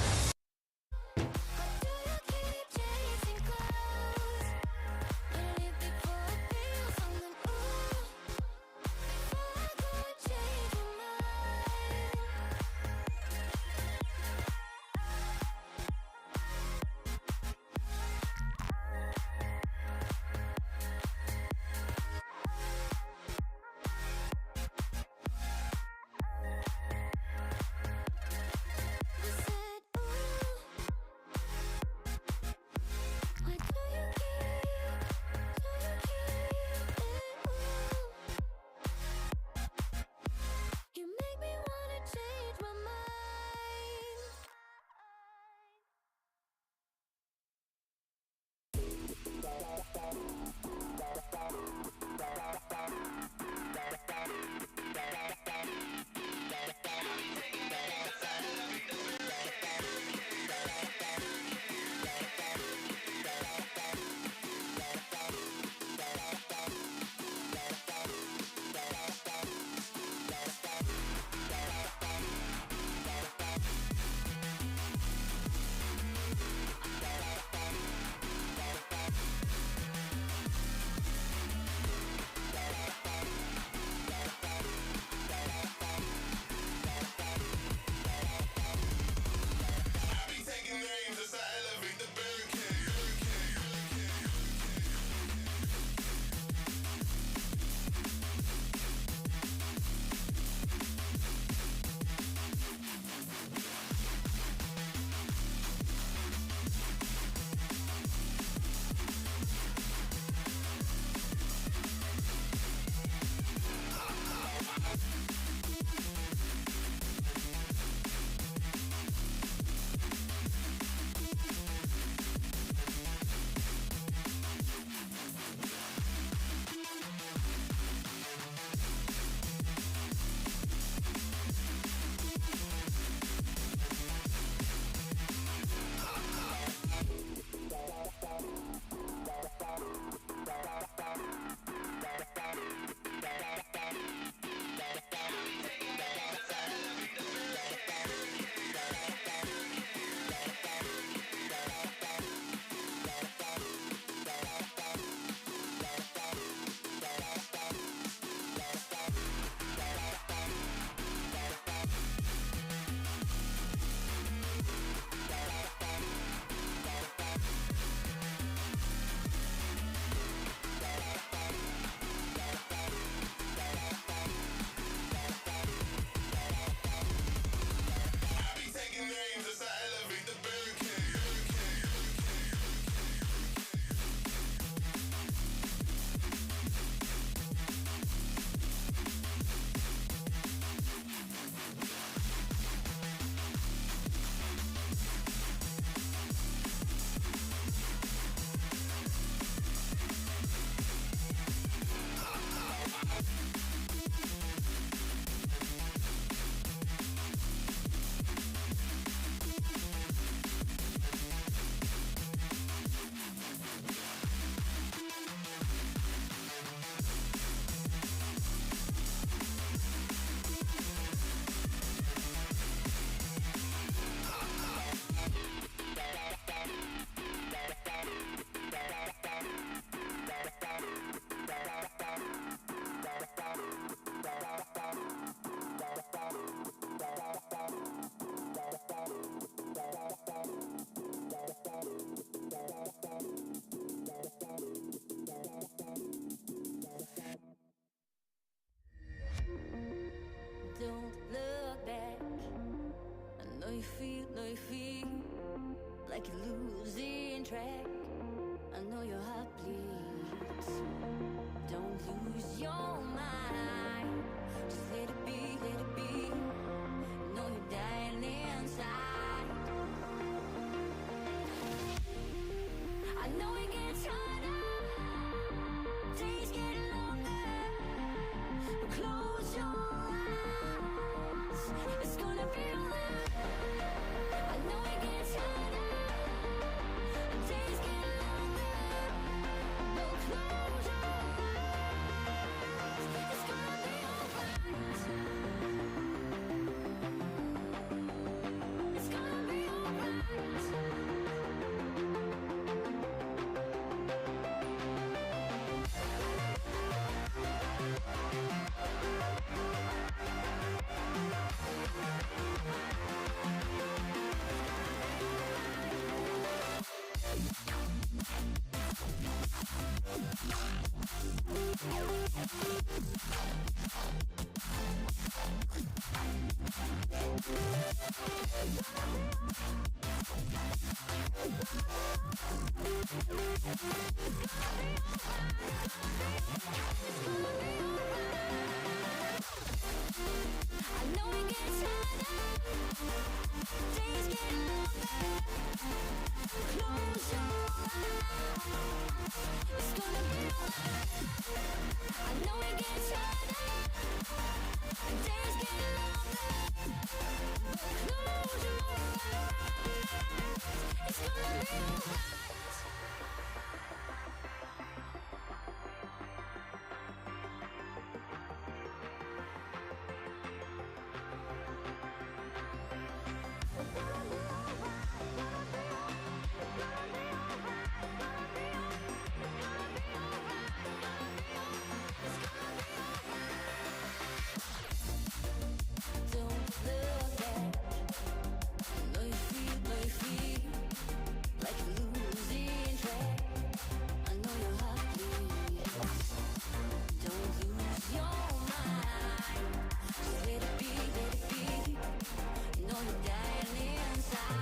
Don't look back. I know you feel like you're losing track. I know your heart bleeds. Don't lose your mind. Just let it be, let it be. You know you're dying inside. I know it gets harder. Days get longer. But close your eyes. It's gonna be alright. I know it gets harder. Days get longer. But close your eyes. It's gonna be alright. I know it gets harder, days get longer. Close your eyes, it's gonna be alright. I know it gets harder, days get longer. Close your eyes, it's gonna be alright. Inside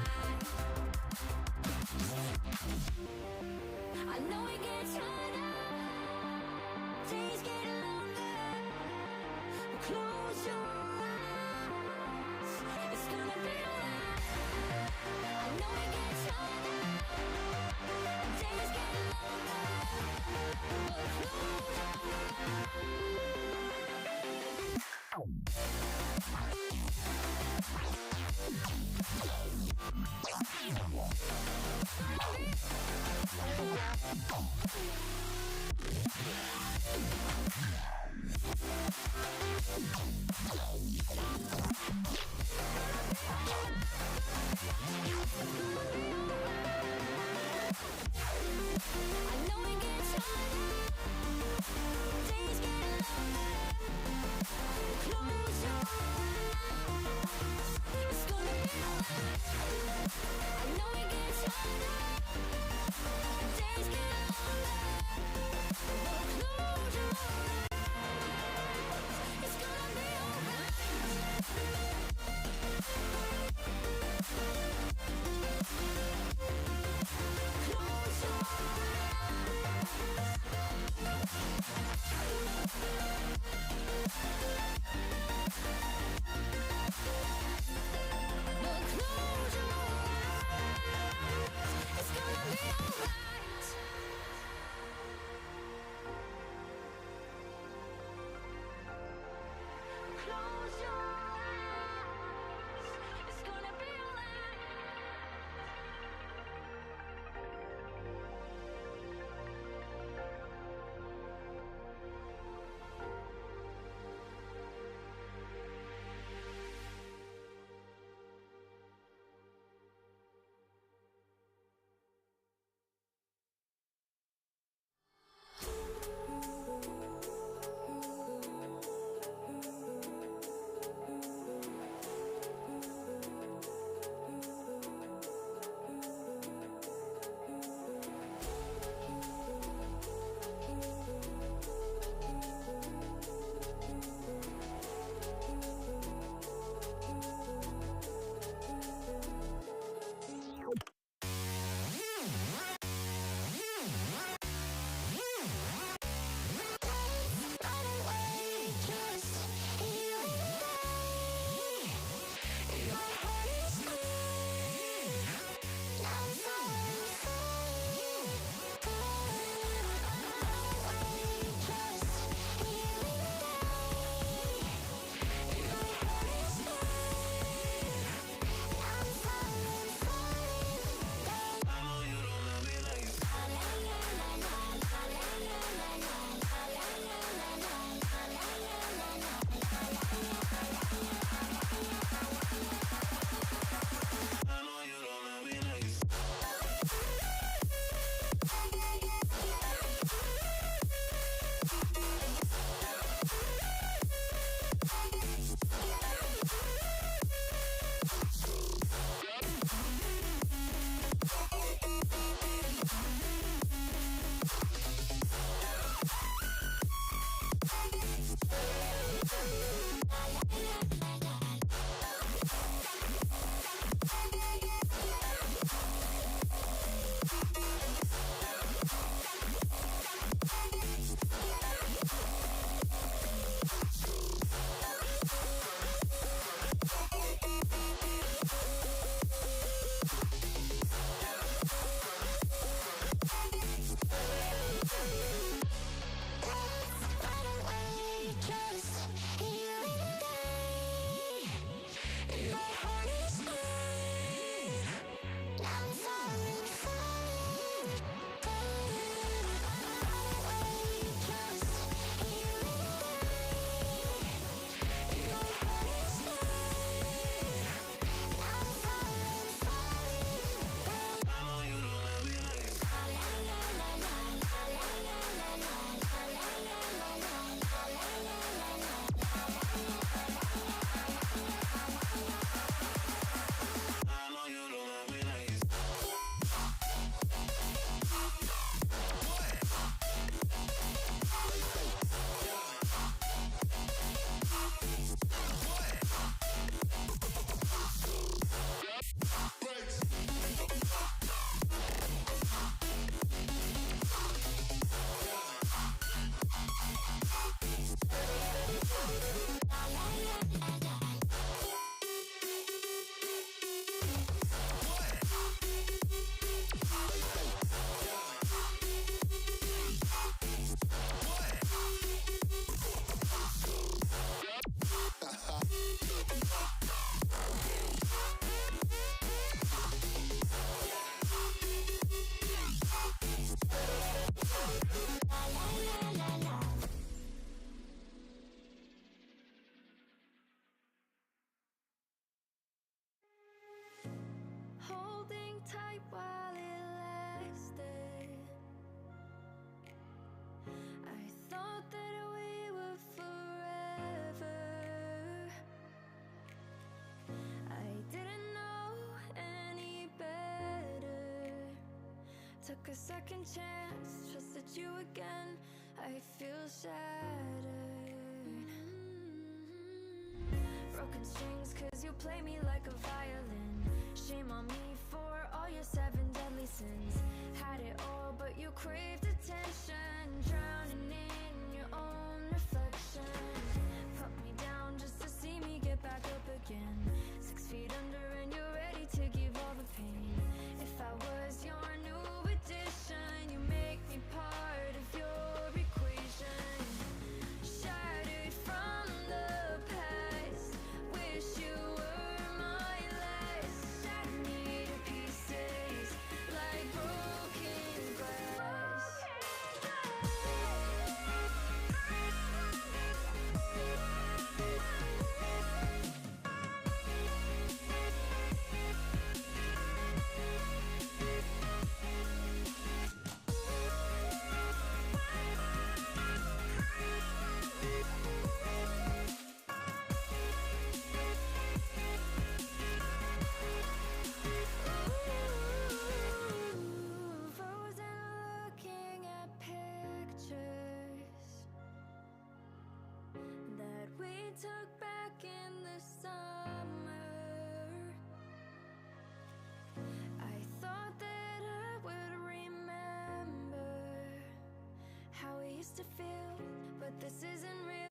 Took a second chance, trusted you again. I feel shattered. Broken strings, cause you play me like a violin. Shame on me for all your 7 deadly sins. Had it all, but you craved attention. Drowning in your own reflection. Put me down just to see me get back up again. 6 feet under and you're ready to give all the pain. If I was your new addition, you make me part of your equation. Shattered from the past, wish you were my last. Shattered me to pieces like broken glass. Frozen looking at pictures that we took back in the summer. I thought that I would remember how it used to feel, but this isn't real.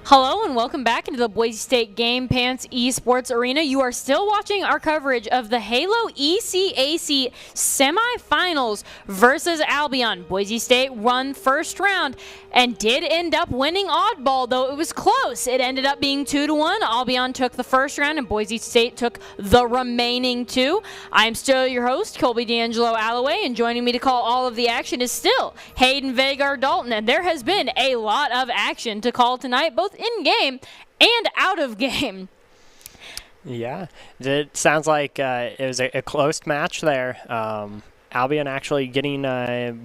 Hello and welcome back into the Boise State Game Pants Esports Arena. You are still watching our coverage of the Halo ECAC semifinals versus Albion. Boise State won first round and did end up winning oddball, though it was close. It ended up being 2-1. Albion took the first round and Boise State took the remaining 2. I'm still your host, Colby D'Angelo Alloway, and joining me to call all of the action is still Hayden Vagar Dalton. And there has been a lot of action to call tonight, both in game and out of game. Yeah, it sounds like it was a close match there. Albion actually getting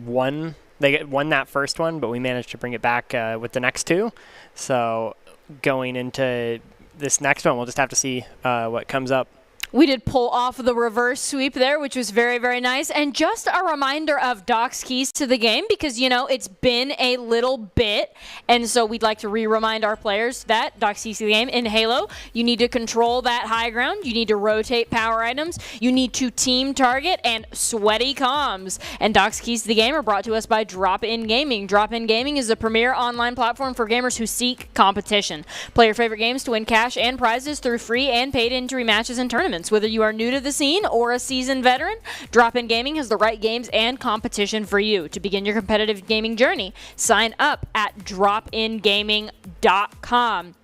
one. They won that first one, but we managed to bring it back with the next 2. So going into this next one, we'll just have to see what comes up. We did pull off the reverse sweep there, which was very, very nice. And just a reminder of Doc's keys to the game, because, you know, it's been a little bit. And so we'd like to remind our players that Doc's keys to the game in Halo, you need to control that high ground. You need to rotate power items. You need to team target and sweaty comms. And Doc's keys to the game are brought to us by Drop-In Gaming. Drop-In Gaming is the premier online platform for gamers who seek competition. Play your favorite games to win cash and prizes through free and paid entry matches and tournaments. Whether you are new to the scene or a seasoned veteran, Drop-In Gaming has the right games and competition for you. To begin your competitive gaming journey, sign up at dropingaming.com.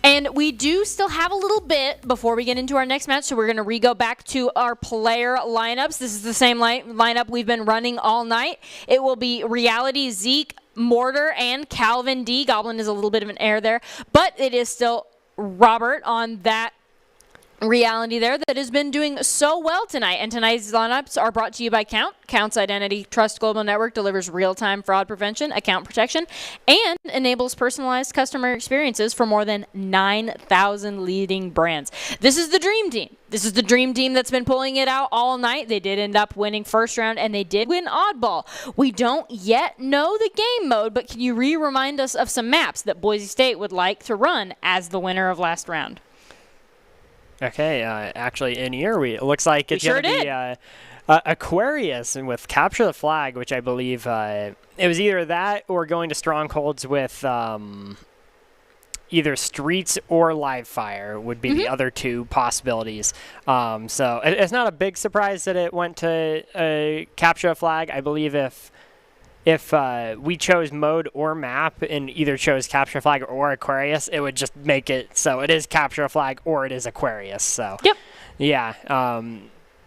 And we do still have a little bit before we get into our next match, so we're going to go back to our player lineups. This is the same lineup we've been running all night. It will be Reality, Zeke, Mortar, and Calvin D. Goblin is a little bit of an error there, but it is still Robert on that Reality there that has been doing so well tonight. And tonight's lineups are brought to you by Count. Count's Identity Trust Global Network delivers real-time fraud prevention, account protection, and enables personalized customer experiences for more than 9,000 leading brands. This is the dream team. This is the dream team that's been pulling it out all night. They did end up winning first round, and they did win oddball. We don't yet know the game mode, but can you remind us of some maps that Boise State would like to run as the winner of last round? Okay, actually in here, it looks like it's sure going to be Aquarius and with Capture the Flag, which I believe it was either that or going to Strongholds with either Streets or Live Fire would be the other 2 possibilities. So it's not a big surprise that it went to Capture the Flag. I believe if we chose mode or map and either chose Capture Flag or Aquarius, it would just make it so it is Capture Flag or it is Aquarius. So, yep. Yeah,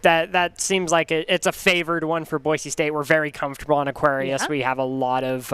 that seems like it's a favored one for Boise State. We're very comfortable on Aquarius. Yeah. We have a lot of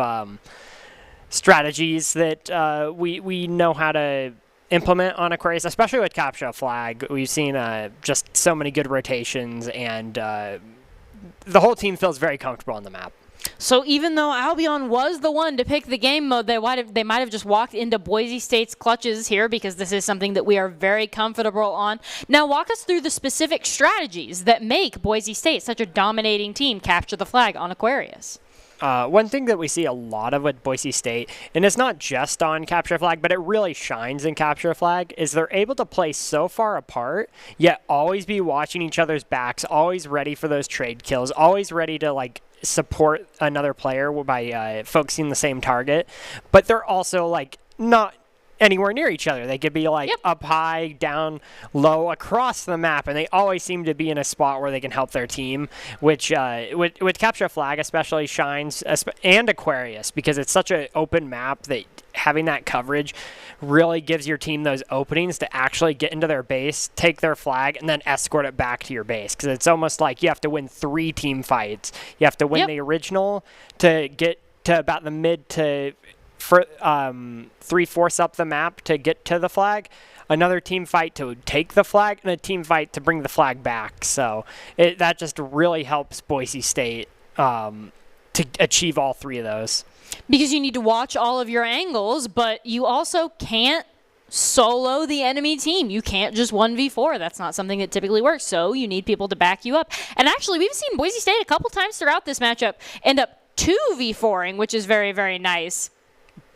strategies that we know how to implement on Aquarius, especially with capture a flag. We've seen just so many good rotations, and the whole team feels very comfortable on the map. So even though Albion was the one to pick the game mode, they might have just walked into Boise State's clutches here, because this is something that we are very comfortable on. Now walk us through the specific strategies that make Boise State such a dominating team capture the flag on Aquarius. One thing that we see a lot of with Boise State, and it's not just on capture flag, but it really shines in capture flag, is they're able to play so far apart, yet always be watching each other's backs, always ready for those trade kills, always ready to like support another player by focusing the same target. But they're also like not anywhere near each other. They could be like up high, down low, across the map, and they always seem to be in a spot where they can help their team, which with capture flag especially shines, and Aquarius, because it's such an open map that having that coverage really gives your team those openings to actually get into their base, take their flag, and then escort it back to your base, because it's almost like you have to win 3 team fights. You have to win the original to get to about the mid to 3/4 up the map to get to the flag, another team fight to take the flag, and a team fight to bring the flag back. So that just really helps Boise State to achieve all 3 of those. Because you need to watch all of your angles, but you also can't solo the enemy team. You can't just 1v4. That's not something that typically works, so you need people to back you up. And actually, we've seen Boise State a couple times throughout this matchup end up 2v4ing, which is very, very nice.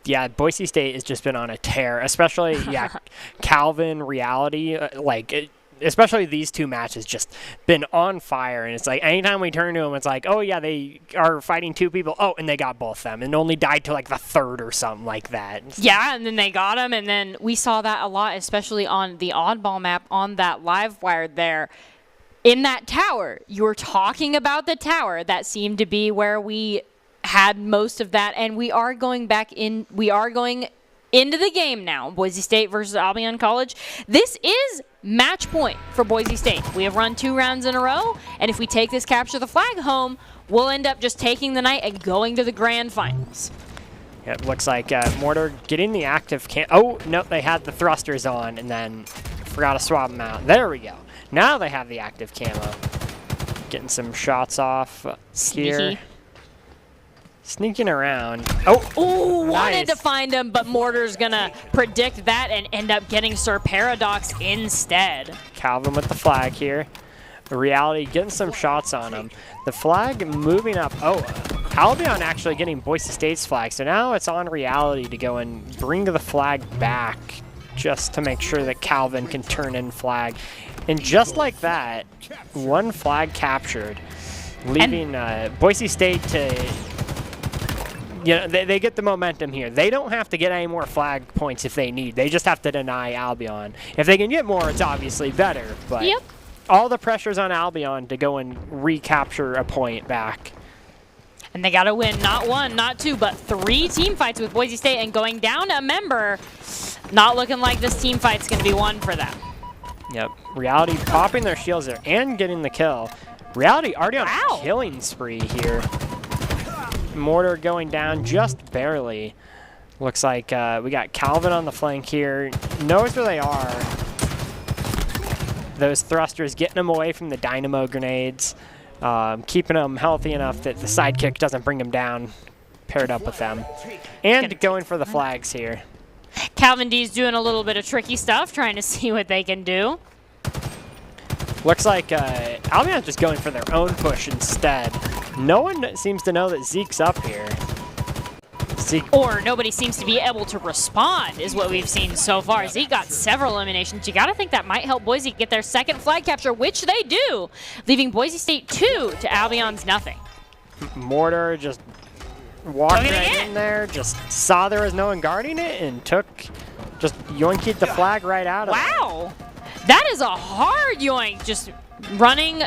Yeah, Boise State has just been on a tear, especially, Calvin, Reality, especially these 2 matches just been on fire. And it's like anytime we turn to them, it's like, oh, yeah, they are fighting 2 people. Oh, and they got both of them and only died to like the 3rd or something like that. Yeah, and then they got them. And then we saw that a lot, especially on the oddball map on that live wire there. In that tower, you were talking about the tower. That seemed to be where we had most of that, and we are going into the game now. Boise State versus Albion College. This is match point for Boise State. We have run 2 rounds in a row, and if we take this capture the flag home, we'll end up just taking the night and going to the grand finals. Yeah, it looks like Mortar getting the active oh, no, they had the thrusters on and then forgot to swap them out. There we go. Now they have the active camo. Getting some shots off here. Sneaking around. Oh, nice. Wanted to Nice. find him, but Mortar's gonna predict that and end up getting Sir Paradox instead. Calvin with the flag here. Reality getting some shots on him. The flag moving up. Oh, Albion actually getting Boise State's flag. So now it's on Reality to go and bring the flag back just to make sure that Calvin can turn in flag. And just like that, 1 flag captured, leaving Boise State to... they get the momentum here. They don't have to get any more flag points if they need. They just have to deny Albion. If they can get more, it's obviously better. But all the pressure's on Albion to go and recapture a point back. And they got to win not 1, not 2, but 3 team fights with Boise State, and going down a member, not looking like this team fight's going to be one for them. Yep. Reality popping their shields there and getting the kill. Reality already on a killing spree here. Mortar going down just barely. Looks like we got Calvin on the flank here. Knows where they are. Those thrusters getting them away from the dynamo grenades. Keeping them healthy enough that the sidekick doesn't bring them down. Paired up with them. And going for the flags here. Calvin D's doing a little bit of tricky stuff, trying to see what they can do. Looks like Albion's just going for their own push instead. No one seems to know that Zeke's up here. Zeke. Or nobody seems to be able to respond, is what we've seen so far. Zeke got several eliminations. You got to think that might help Boise get their 2nd flag capture, which they do, leaving Boise State 2 to Albion's nothing. Mortar just walked right in there, just saw there was no one guarding it, and just yoinked the flag right out of it. Wow! That is a hard yoink, just running.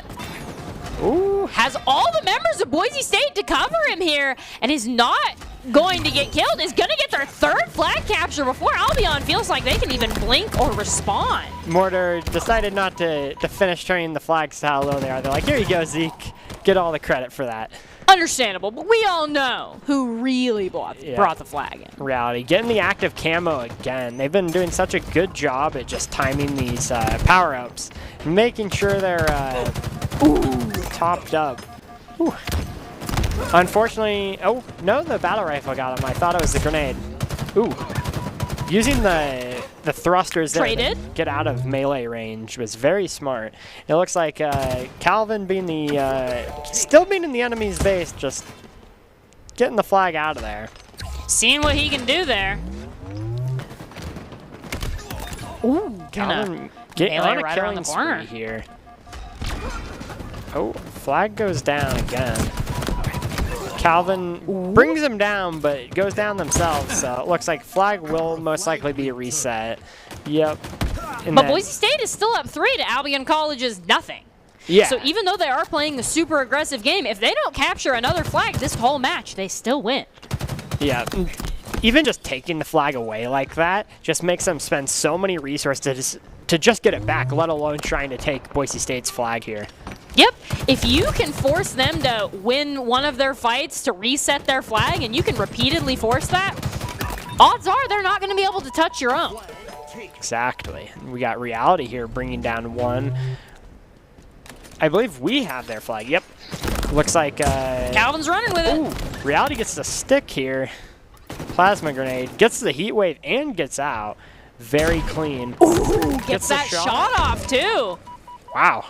Ooh. Has all the members of Boise State to cover him here, and is not going to get killed, is going to get their 3rd flag capture before Albion feels like they can even blink or respond. Mortar decided not to finish turning the flags to how low they are. They're like, here you go, Zeke. get all the credit for that. Understandable, but we all know who really brought the flag in. Reality. Getting the active camo again. They've been doing such a good job at just timing these power-ups. Making sure they're topped up. Ooh. Unfortunately, oh, no, the battle rifle got him. I thought it was the grenade. Ooh. Using the thrusters there to get out of melee range was very smart. It looks like Calvin still being in the enemy's base, just getting the flag out of there. Seeing what he can do there. Ooh, Calvin getting on a killing spree here. Oh, flag goes down again. Calvin brings them down, but goes down themselves, so it looks like flag will most likely be a reset. Yep. But Boise State is still up 3 to Albion College's nothing. Yeah. So even though they are playing the super aggressive game, if they don't capture another flag this whole match, they still win. Yeah. Even just taking the flag away like that just makes them spend so many resources to just get it back, let alone trying to take Boise State's flag here. Yep. If you can force them to win one of their fights to reset their flag, and you can repeatedly force that, odds are they're not going to be able to touch your own. Exactly. We got Reality here bringing down one. I believe we have their flag. Yep. Looks like Calvin's running with it. Ooh, Reality gets the stick here. Plasma grenade. Gets the heat wave and gets out. Very clean. Ooh, gets that shot off too. Wow.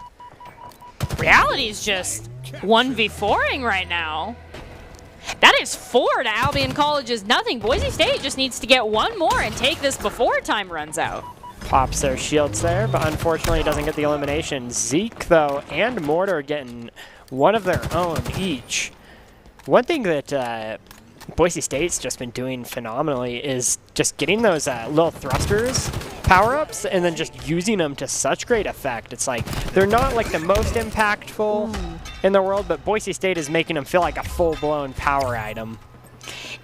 Reality's just 1v4ing right now. That is 4 to Albion College's nothing. Boise State just needs to get one more and take this before time runs out. Pops their shields there, but unfortunately doesn't get the elimination. Zeke, though, and Mortar getting one of their own each. One thing that Boise State's just been doing phenomenally is just getting those little thrusters power-ups and then just using them to such great effect. It's like they're not like the most impactful in the world, but Boise State is making them feel like a full-blown power item.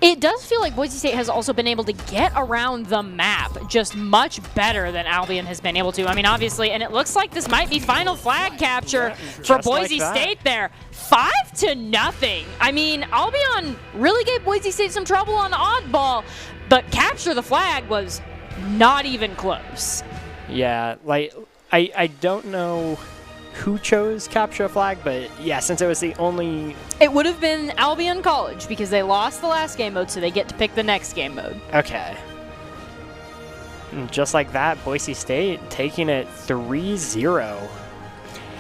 It does feel like Boise State has also been able to get around the map just much better than Albion has been able to. I mean, obviously, and it looks like this might be final flag capture for Boise State there. 5-0. I mean, Albion really gave Boise State some trouble on oddball, but capture the flag was not even close. Yeah, like, I don't know who chose capture a flag, but yeah, since it was the only... It would have been Albion College because they lost the last game mode, so they get to pick the next game mode. Okay. And just like that, Boise State taking it 3-0.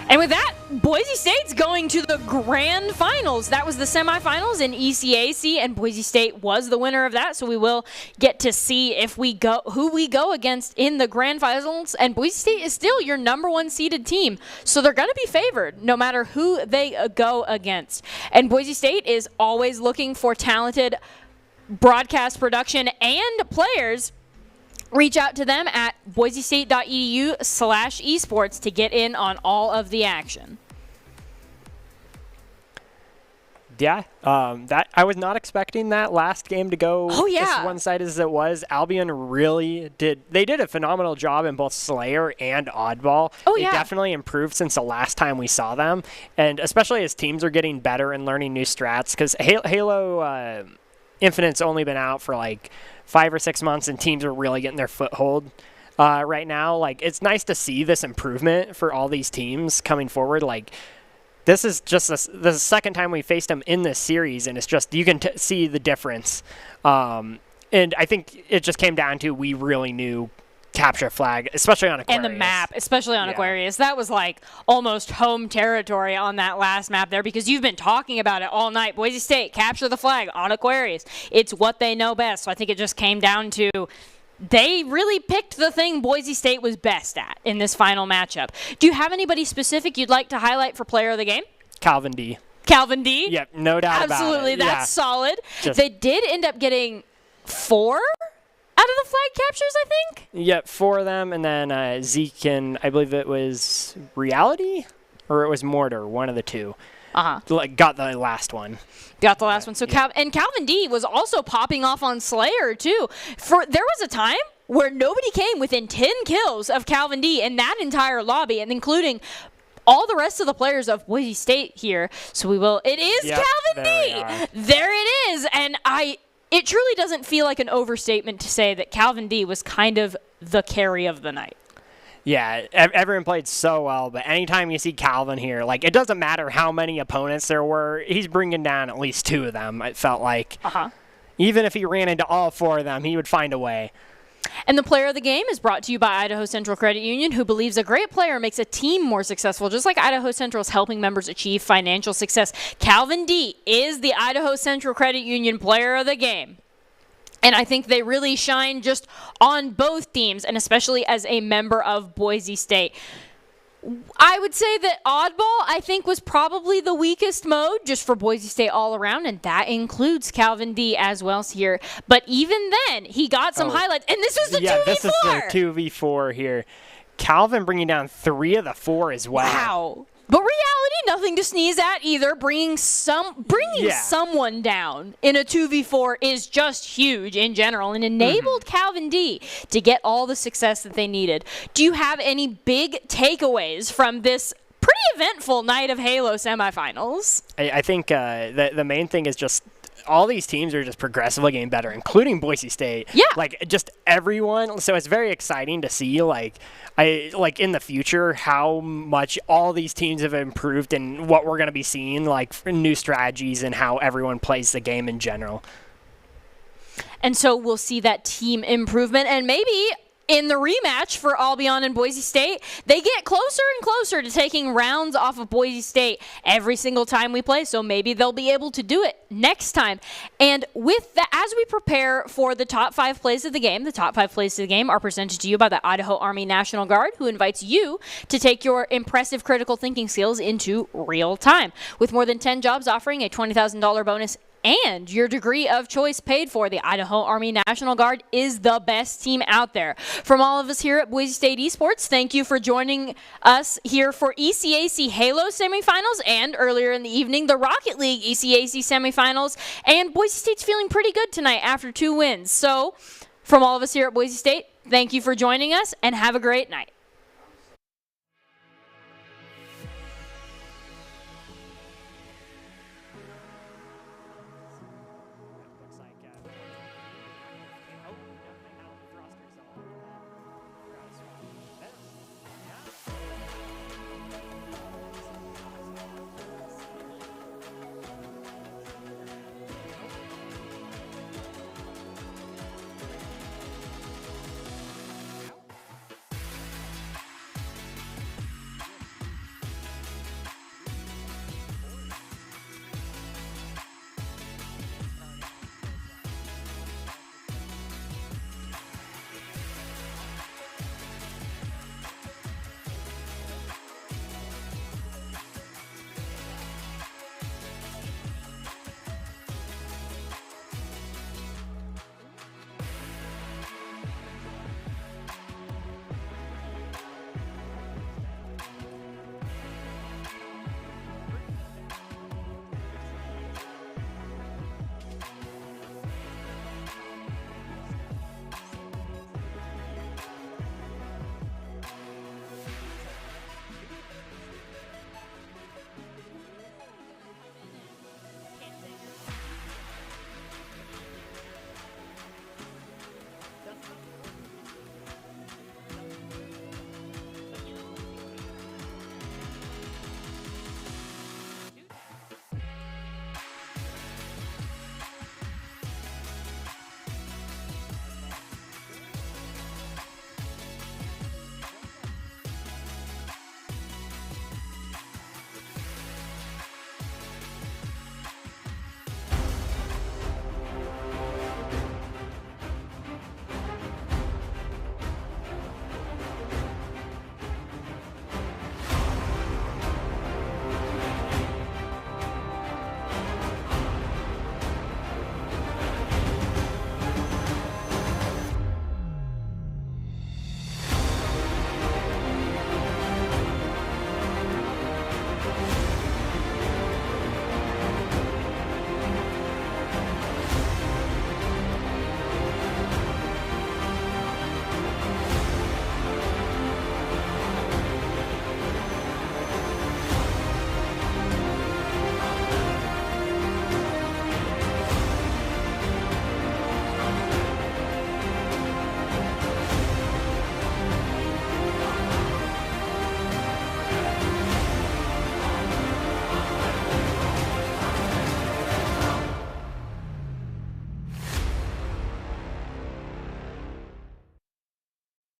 And with that, Boise State's going to the grand finals. That was the semifinals in ECAC, and Boise State was the winner of that. So we will get to see who we go against in the grand finals. And Boise State is still your #1 seeded team, so they're going to be favored no matter who they go against. And Boise State is always looking for talented broadcast production and players. Reach out to them at boisestate.edu/esports to get in on all of the action. Yeah, that I was not expecting that last game to go as one-sided as it was. Albion really did a phenomenal job in both Slayer and Oddball. They definitely improved since the last time we saw them, and especially as teams are getting better and learning new strats, because Halo Infinite's only been out for like 5 or 6 months, and teams are really getting their foothold right now. Like, it's nice to see this improvement for all these teams coming forward. Like, this is just the second time we faced them in this series, and it's just you can see the difference. And I think it just came down to we really knew capture flag, especially on Aquarius. And the map, especially on Aquarius. That was like almost home territory on that last map there, because you've been talking about it all night. Boise State, capture the flag on Aquarius. It's what they know best. So I think it just came down to they really picked the thing Boise State was best at in this final matchup. Do you have anybody specific you'd like to highlight for player of the game? Calvin D. Calvin D? Yep, no doubt about it. Absolutely, that's solid. They did end up getting 4 out of the flag captures, I think? Yep, 4 of them, and then Zeke and I believe it was Reality, or it was Mortar, one of the two. Got the last one. Got the last one. So and Calvin D was also popping off on Slayer too. There was a time where nobody came within 10 kills of Calvin D in that entire lobby, and including all the rest of the players of Boise State here. So we will. It is Yep, Calvin there D. There it is. And it truly doesn't feel like an overstatement to say that Calvin D was kind of the carry of the night. Yeah, everyone played so well, but anytime you see Calvin here, like, it doesn't matter how many opponents there were, he's bringing down at least 2 of them, it felt like. Even if he ran into all 4 of them, he would find a way. And the player of the game is brought to you by Idaho Central Credit Union, who believes a great player makes a team more successful, just like Idaho Central is helping members achieve financial success. Calvin D is the Idaho Central Credit Union player of the game. And I think they really shine just on both teams, and especially as a member of Boise State. I would say that Oddball, I think, was probably the weakest mode just for Boise State all around, and that includes Calvin D as well here. But even then, he got some highlights, and this was the 2v4. Yeah, this is the 2v4 here. Calvin bringing down 3 of the 4 as well. Wow. But reality, nothing to sneeze at either. Bringing someone down in a 2v4 is just huge in general, and enabled Calvin D to get all the success that they needed. Do you have any big takeaways from this pretty eventful night of Halo semifinals? I think the main thing is just all these teams are just progressively getting better, including Boise State. Yeah. Like, just everyone. So it's very exciting to see, like in the future, how much all these teams have improved and what we're going to be seeing, like, for new strategies and how everyone plays the game in general. And so we'll see that team improvement, and maybe in the rematch for Albion and Boise State, they get closer and closer to taking rounds off of Boise State every single time we play, so maybe they'll be able to do it next time. And with that, as we prepare for the top 5 plays of the game, the top 5 plays of the game are presented to you by the Idaho Army National Guard, who invites you to take your impressive critical thinking skills into real time. With more than 10 jobs offering a $20,000 bonus and your degree of choice paid for, the Idaho Army National Guard is the best team out there. From all of us here at Boise State Esports, thank you for joining us here for ECAC Halo semifinals, and earlier in the evening, the Rocket League ECAC semifinals. And Boise State's feeling pretty good tonight after 2 wins. So from all of us here at Boise State, thank you for joining us, and have a great night.